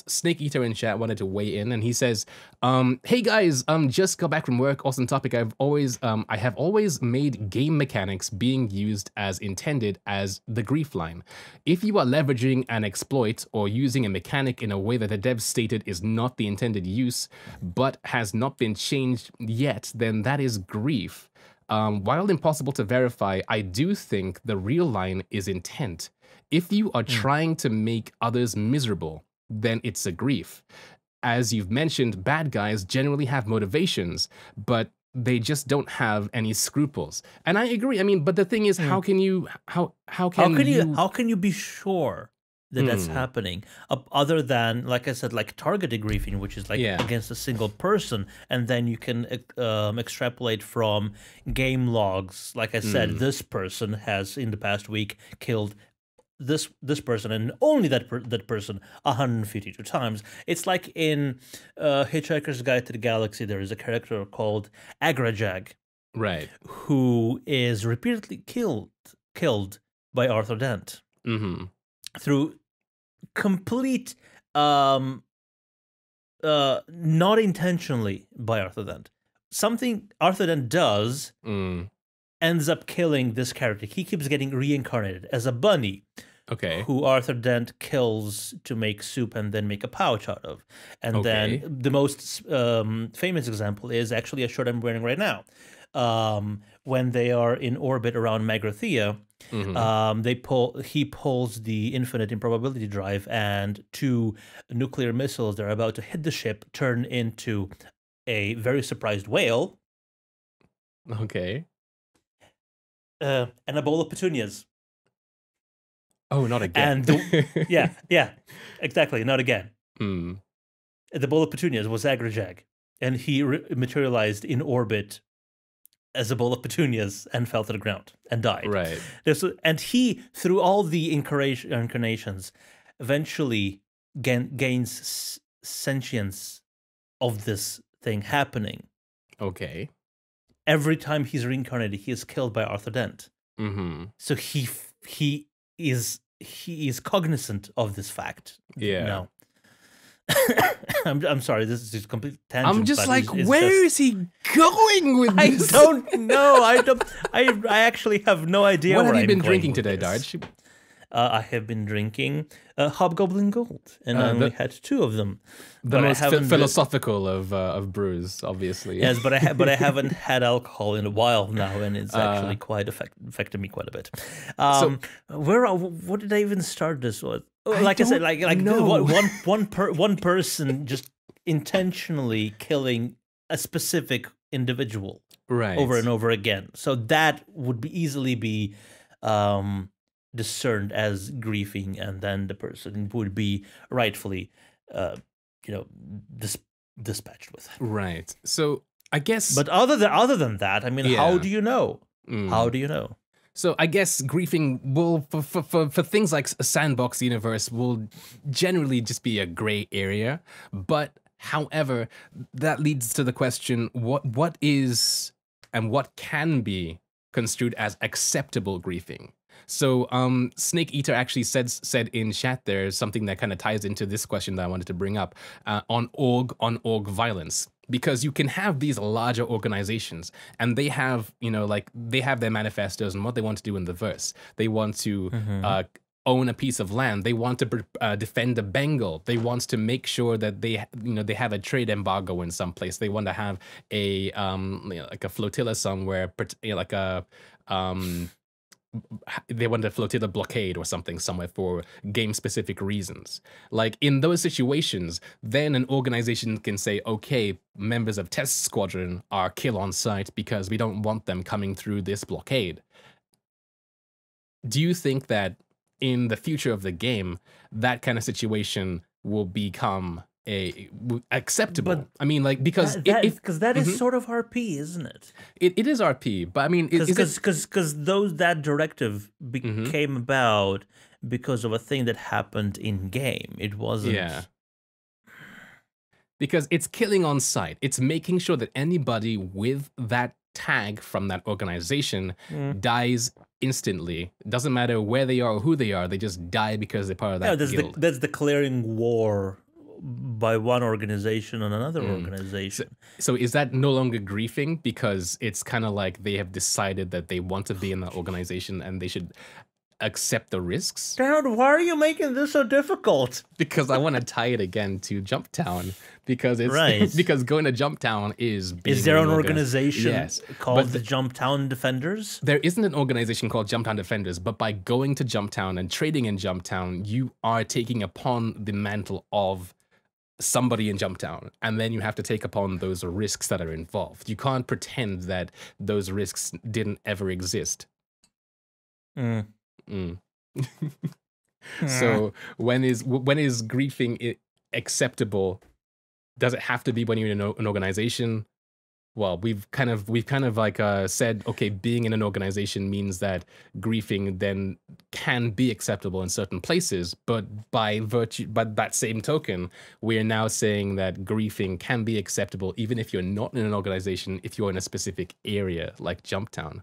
Snake Eater in chat wanted to weigh in, and he says, hey guys, just got back from work, awesome topic. I have always made game mechanics being used as intended as the grief line. If you are leveraging an exploit or using a mechanic in a way that the dev stated is not the intended use, but has not been changed yet, then that is grief. While impossible to verify, I do think the real line is intent. If you are trying to make others miserable, then it's a grief. As you've mentioned, bad guys generally have motivations, but they just don't have any scruples. And I agree. I mean, but the thing is, how can you be sure that that's happening? Other than, like I said, like targeted griefing, which is like against a single person, and then you can extrapolate from game logs. Like I said, this person has in the past week killed this person and only that person 152 times. It's like in Hitchhiker's Guide to the Galaxy, there is a character called Agrajag, right, who is repeatedly killed by Arthur Dent through complete not intentionally by Arthur Dent. Something Arthur Dent does ends up killing this character. He keeps getting reincarnated as a bunny, who Arthur Dent kills to make soup and then make a pouch out of. And then the most famous example is actually a shirt I'm wearing right now. When they are in orbit around Magrathea, he pulls the infinite improbability drive, and 2 nuclear missiles that are about to hit the ship turn into a very surprised whale. And a bowl of petunias. Oh, not again. And yeah, exactly, not again. Mm. The Bowl of Petunias was Agrajag, and he materialized in orbit as a bowl of petunias and fell to the ground and died. Right. And he, through all the incarnations, eventually gains sentience of this thing happening. Okay. Every time he's reincarnated, he is killed by Arthur Dent. Mm-hmm. So he is cognizant of this fact. Yeah. Now. I'm sorry, this is just complete tangent. I'm just like, where is he going with this? I don't know. I actually have no idea. What have you been drinking today, Darj? I have been drinking Hobgoblin Gold, and I only had 2 of them. The most philosophical of brews, obviously. Yes, but I haven't had alcohol in a while now, and it's actually quite affected me quite a bit. What did I even start this with? Like I said, one person just intentionally killing a specific individual, right, over and over again. So that would easily be discerned as griefing, and then the person would be rightfully, dispatched with. Right. So I guess, but other than that, I mean, how do you know? How do you know? So I guess griefing will, for things like a sandbox universe, will generally just be a gray area. But however, that leads to the question: what is and what can be construed as acceptable griefing? So Snake Eater actually said in chat there something that kind of ties into this question that I wanted to bring up on org violence. Because you can have these larger organizations, and they have, they have their manifestos and what they want to do in the verse. They want to own a piece of land. They want to defend the Bengal. They want to make sure that they have a trade embargo in some place. They want to have a like a flotilla somewhere, like a they want a flotilla blockade or something somewhere for game-specific reasons. Like, in those situations, then an organization can say, okay, members of Test Squadron are kill on sight because we don't want them coming through this blockade. Do you think that in the future of the game, that kind of situation will become acceptable? But I mean, like, because that is sort of RP, isn't it? It is RP, but I mean, because that directive came about because of a thing that happened in game. It wasn't. Yeah. Because it's killing on sight. It's making sure that anybody with that tag from that organization dies instantly. It doesn't matter where they are or who they are. They just die because they're part of that guild. That's declaring war by one organization on another organization. So is that no longer griefing, because it's kind of like they have decided that they want to be in that organization and they should accept the risks? Dad, why are you making this so difficult? Because I want to tie it again to Jumptown, because it's right. Because going to Jumptown is there an organization called the Jumptown Defenders? There isn't an organization called Jumptown Defenders, but by going to Jumptown and trading in Jumptown, you are taking upon the mantle of somebody in Jumptown, and then you have to take upon those risks that are involved. You can't pretend that those risks didn't ever exist. So when is griefing acceptable? Does it have to be when you're in an organization? Well, we've kind of like said, okay, being in an organization means that griefing then can be acceptable in certain places, but by that same token, we're now saying that griefing can be acceptable even if you're not in an organization, if you're in a specific area like Jumptown.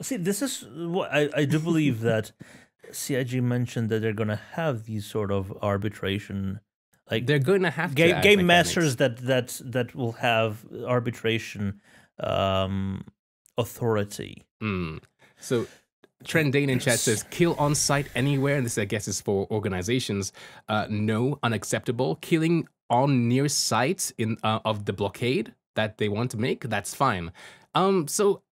See, this is what I do believe that CIG mentioned that they're going to have these sort of arbitration. Like, they're going to have game masters that will have arbitration authority. So Trendane in chat says, kill on site anywhere, and this I guess is for organizations. No, unacceptable. Killing on near site of the blockade that they want to make, that's fine. So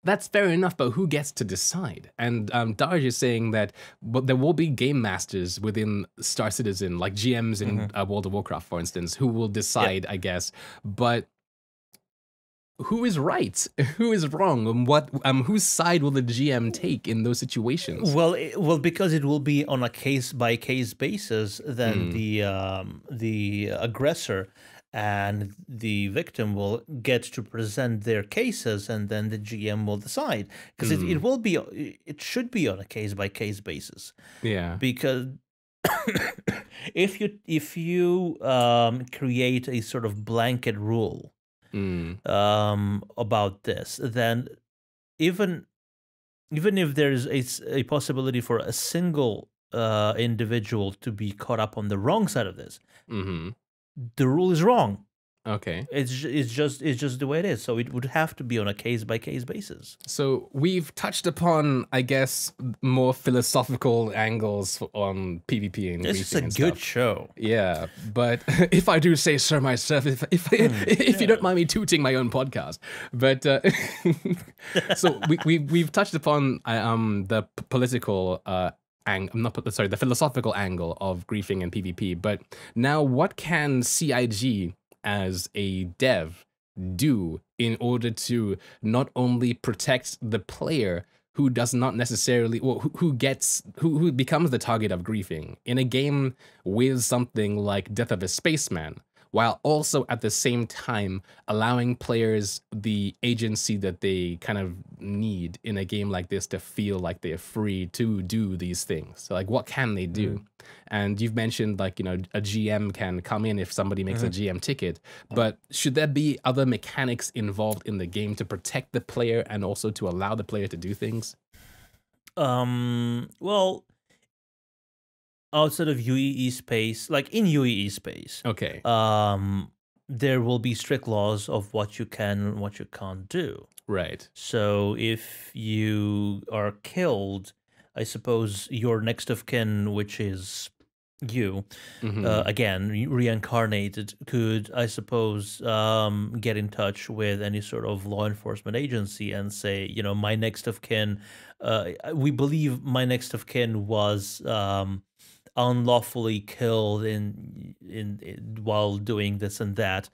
that's fair enough, but who gets to decide? And Darj is saying that there will be game masters within Star Citizen, like GMs in World of Warcraft, for instance, who will decide, I guess. But who is right, who is wrong, and what whose side will the GM take in those situations? Well, because it will be on a case by case basis, then the aggressor and the victim will get to present their cases, and then the GM will decide, because it should be on a case by case basis. Yeah. Because if you create a sort of blanket rule about this, then even if there's a possibility for a single individual to be caught up on the wrong side of this, the rule is wrong. Okay. It's just the way it is. So it would have to be on a case by case basis. So we've touched upon, I guess, more philosophical angles on PvP and This is a good show. Yeah, but if I do say so myself, if you don't mind me tooting my own podcast, but so we've touched upon the political the philosophical angle of griefing and PvP. But now, what can CIG as a dev do in order to not only protect the player who does not necessarily, well, who becomes the target of griefing in a game with something like Death of a Spaceman, while also at the same time allowing players the agency that they kind of need in a game like this to feel like they're free to do these things? So, like, what can they do? And you've mentioned, like, you know, a GM can come in if somebody makes a GM ticket, but should there be other mechanics involved in the game to protect the player and also to allow the player to do things? Well, outside of UEE space, like in UEE space, Okay. there will be strict laws of what you can and what you can't do. Right. So if you are killed, I suppose your next of kin, which is you, again, reincarnated, could, I suppose, get in touch with any sort of law enforcement agency and say, you know, my next of kin, we believe my next of kin was unlawfully killed in while doing this and that.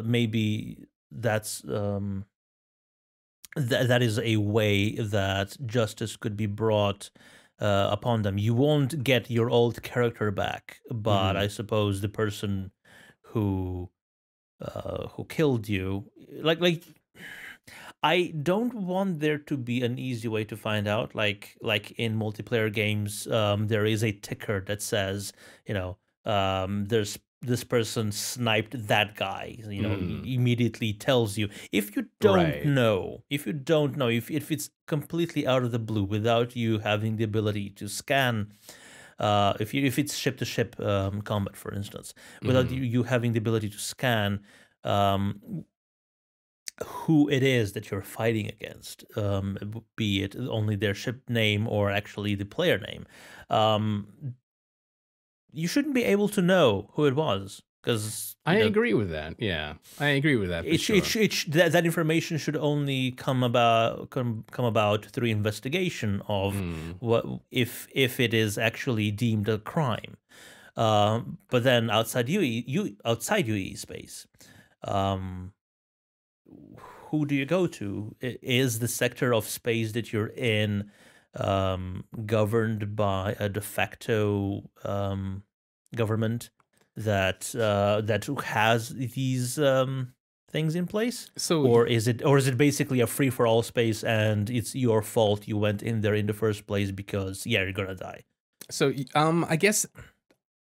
Maybe that's that is a way that justice could be brought upon them. You won't get your old character back, but I suppose the person who killed you, like I don't want there to be an easy way to find out. Like in multiplayer games, there is a ticker that says, you know, there's this person sniped that guy. You know, immediately tells you. If you don't know, if it's completely out of the blue without you having the ability to scan. If it's ship to ship combat, for instance, without you having the ability to scan who it is that you're fighting against, be it only their ship name or actually the player name, you shouldn't be able to know who it was. Because I agree with that. Yeah, I agree with that. That information should only come about through investigation of what if it is actually deemed a crime. But then outside UE space, who do you go to? Is the sector of space that you're in governed by a de facto government that has these things in place? So, or is it basically a free for all space and it's your fault you went in there in the first place because you're gonna die? So I guess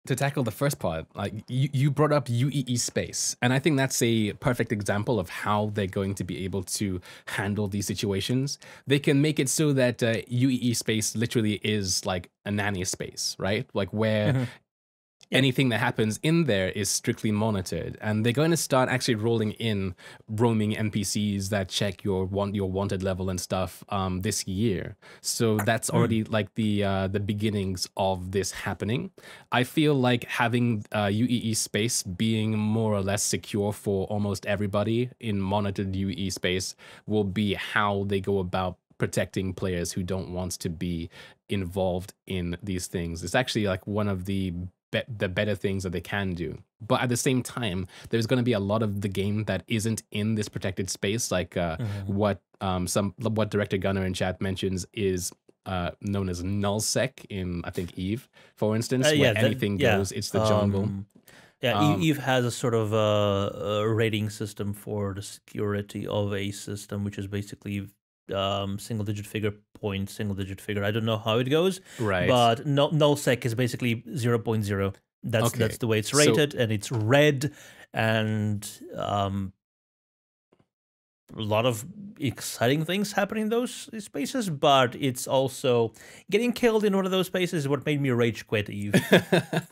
to tackle the first part, like you brought up UEE space, and I think that's a perfect example of how they're going to be able to handle these situations. They can make it so that UEE space literally is like a nanny space, right? Like where anything that happens in there is strictly monitored, and they're going to start actually rolling in roaming NPCs that check your wanted level and stuff this year. So that's already like the beginnings of this happening. I feel like having UEE space being more or less secure for almost everybody in monitored UEE space will be how they go about protecting players who don't want to be involved in these things. It's actually like one of the the better things that they can do. But at the same time, there's going to be a lot of the game that isn't in this protected space, like what Director Gunner in chat mentions is known as nullsec in, I think, Eve, for instance, where anything goes. It's the jungle. Eve has a sort of a rating system for the security of a system, which is basically single-digit figure, point, single-digit figure. I don't know how it goes, right? But nullsec is basically 0.0. That's the way it's rated, and it's red, and a lot of exciting things happening in those spaces, but it's also getting killed in one of those spaces is what made me rage quit Eve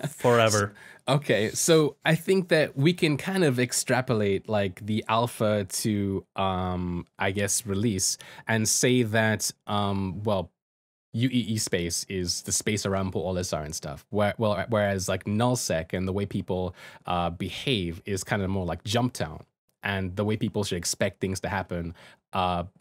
forever. Okay, so I think that we can kind of extrapolate like the alpha to I guess release and say that well, UEE space is the space around Port Olisar and stuff. Whereas like nullsec and the way people behave is kind of more like Jumptown. And the way people should expect things to happen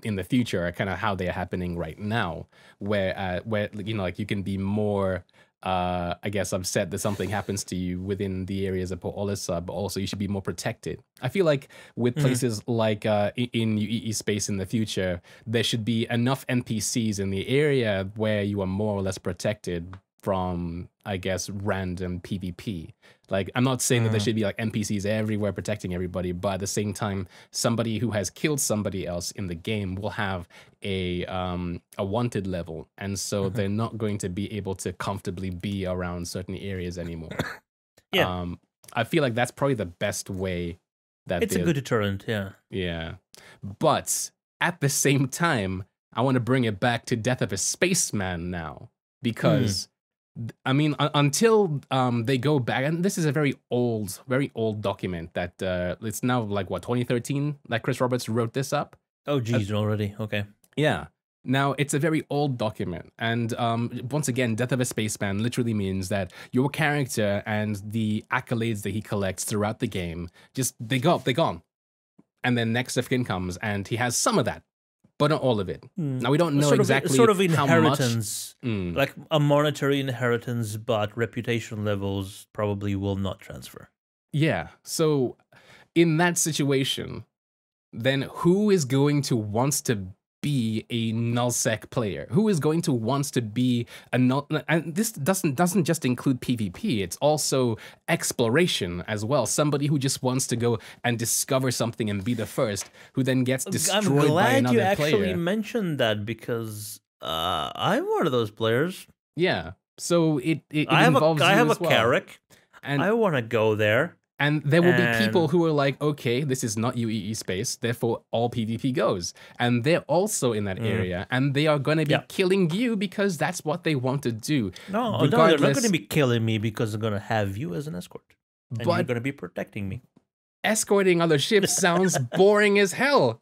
in the future are kind of how they are happening right now, where you know, like you can be more, I guess, upset that something happens to you within the areas of Port Olisar, but also you should be more protected. I feel like with places like in UEE space in the future, there should be enough NPCs in the area where you are more or less protected from, I guess, random PvP. Like, I'm not saying that there should be like NPCs everywhere protecting everybody, but at the same time, somebody who has killed somebody else in the game will have a wanted level, and so they're not going to be able to comfortably be around certain areas anymore. I feel like that's probably the best way that it's a good deterrent. Yeah, but at the same time, I want to bring it back to Death of a Spaceman now, because I mean, until they go back, and this is a very old document that it's now like what, 2013 that Chris Roberts wrote this up. Oh, geez, already. Okay. Yeah. Now it's a very old document, and once again, Death of a Spaceman literally means that your character and the accolades that he collects throughout the game they're gone, and then next of kin comes, and he has some of that, but not all of it. Now we don't know exactly sort of inheritance, like a monetary inheritance, but reputation levels probably will not transfer. Yeah. So in that situation, then who is going to wants to be a nullsec player? Who is going to wants to be a null? And this doesn't just include PvP. It's also exploration as well. Somebody who just wants to go and discover something and be the first, who then gets destroyed by another player. I'm glad you actually mentioned that, because I'm one of those players. Yeah. So it involves I have a well. Carrick, and I want to go there. And there will be people who are like, okay, this is not UEE space, therefore all PvP goes. And they're also in that area, and they are going to be killing you because that's what they want to do. No, they're not going to be killing me because they're going to have you as an escort. And you're going to be protecting me. Escorting other ships sounds boring as hell.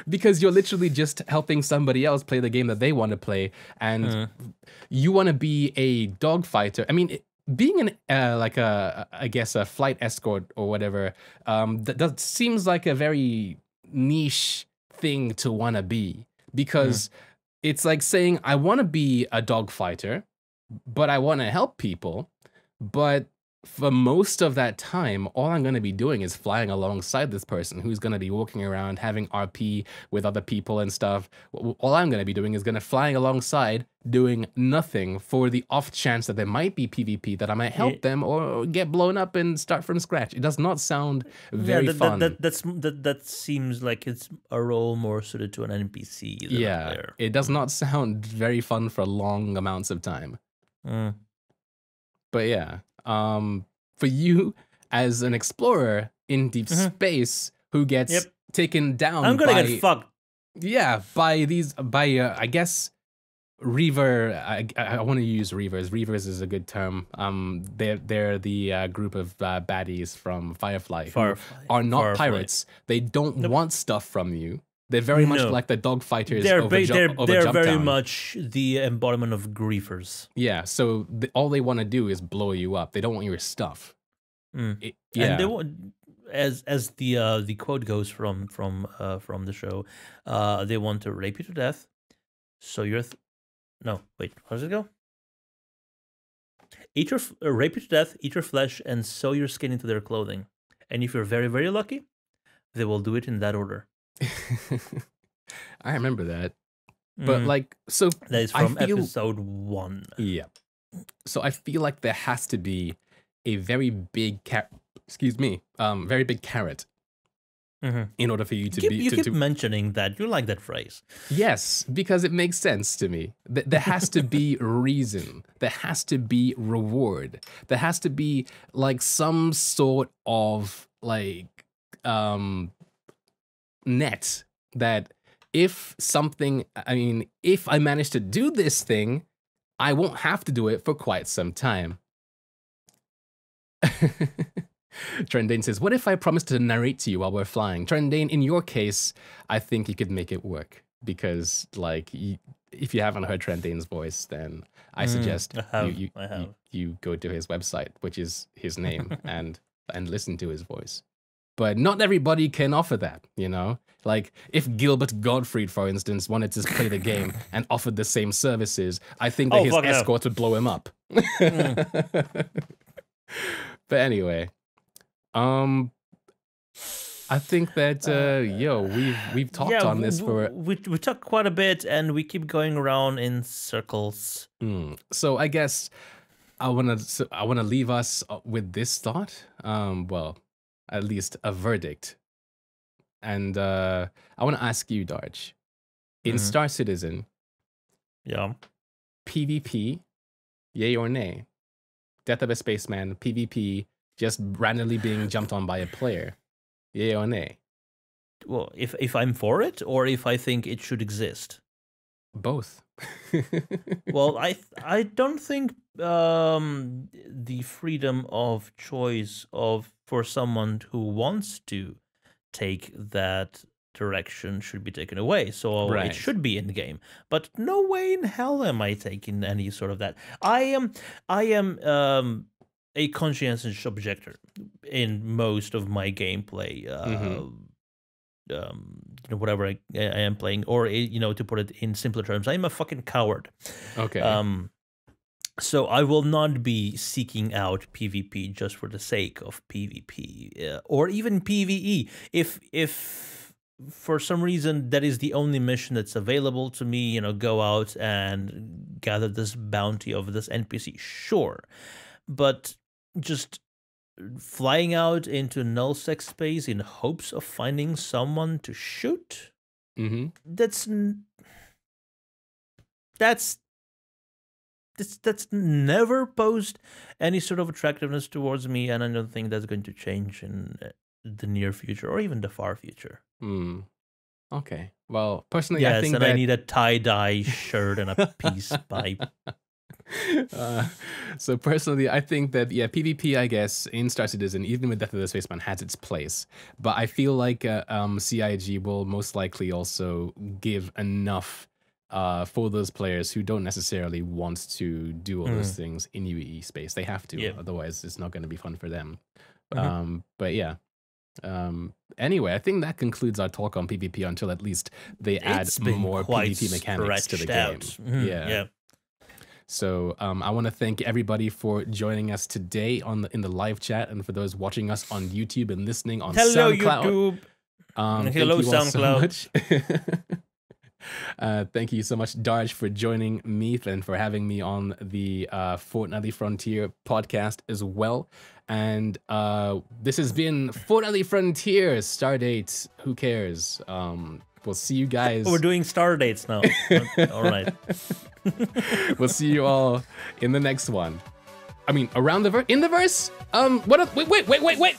Because you're literally just helping somebody else play the game that they want to play. And you want to be a dogfighter. I mean, being I guess a flight escort or whatever, that seems like a very niche thing to want to be, because it's like saying, I want to be a dogfighter, but I want to help people, but for most of that time, all I'm going to be doing is flying alongside this person who's going to be walking around having RP with other people and stuff. All I'm going to be doing is flying alongside, doing nothing, for the off chance that there might be PvP, that I might help them or get blown up and start from scratch. It does not sound very fun. That seems like it's a role more suited to an NPC than a player. It does not sound very fun for long amounts of time. But yeah. For you as an explorer in deep space who gets taken down, I'm gonna get fucked. Yeah, by I guess Reaver. I want to use Reavers. Reavers is a good term. They're the group of baddies from Firefly who are not pirates. They don't want stuff from you. They're very much like the dog fighters. They're very much the embodiment of griefers. Yeah, so all they want to do is blow you up. They don't want your stuff. And they want, as the quote goes from the show, they want to rape you to death. So you're no, wait, how does it go? rape you to death, eat your flesh, and sew your skin into their clothing. And if you're very, very lucky, they will do it in that order. I remember that. But like, so that is from episode 1. Yeah. So I feel like there has to be a very big very big carrot in order for you to You keep mentioning that. You like that phrase. Yes, because it makes sense to me. There has to be reason. There has to be reward. There has to be like some sort of like net that if I manage to do this thing, I won't have to do it for quite some time. Trendane says, what if I promise to narrate to you while we're flying? Trendane, in your case, I think you could make it work because, like, if you haven't heard Trendane's voice, then I suggest you go to his website, which is his name, and listen to his voice. But not everybody can offer that, you know? Like, if Gilbert Gottfried, for instance, wanted to play the game and offered the same services, I think that his escort would blow him up. But anyway, I think that, we've talked on this for... We talked quite a bit, and we keep going around in circles. So I guess I wanna leave us with this thought. Well, at least a verdict. And I want to ask you, Darj, in Star Citizen, PvP, yay or nay? Death of a Spaceman, PvP, just randomly being jumped on by a player, yay or nay? Well, if I'm for it, or if I think it should exist? Both. Well, I don't think the freedom of choice for someone who wants to take that direction should be taken away. So it should be in the game. But no way in hell am I taking any sort of that. I am a conscientious objector in most of my gameplay. Whatever I am playing, or to put it in simpler terms, I'm a fucking coward. Okay. So I will not be seeking out PvP just for the sake of PvP, or even PvE. If for some reason that is the only mission that's available to me, go out and gather this bounty of this NPC, sure. But just flying out into null-sec space in hopes of finding someone to shoot, that's never posed any sort of attractiveness towards me, and I don't think that's going to change in the near future or even the far future. Okay. Well, personally, I think I need a tie-dye shirt and a peace pipe. So personally, I think that PvP, I guess, in Star Citizen, even with Death of the Spaceman, has its place. But I feel like CIG will most likely also give enough for those players who don't necessarily want to do all those things in UE space. They have to, otherwise it's not going to be fun for them. But yeah. Anyway, I think that concludes our talk on PvP until at least they add more PvP mechanics to the game. Yeah. So I want to thank everybody for joining us today in the live chat, and for those watching us on YouTube and listening on SoundCloud. Hello, SoundCloud. Thank you so much, Darj, for joining me and for having me on the Fortnightly Frontier podcast as well. And this has been Fortnightly Frontier. Stardate, who cares? We'll see you guys. We're doing star dates now. All right. We'll see you all in the next one. I mean, around the in the verse. Wait.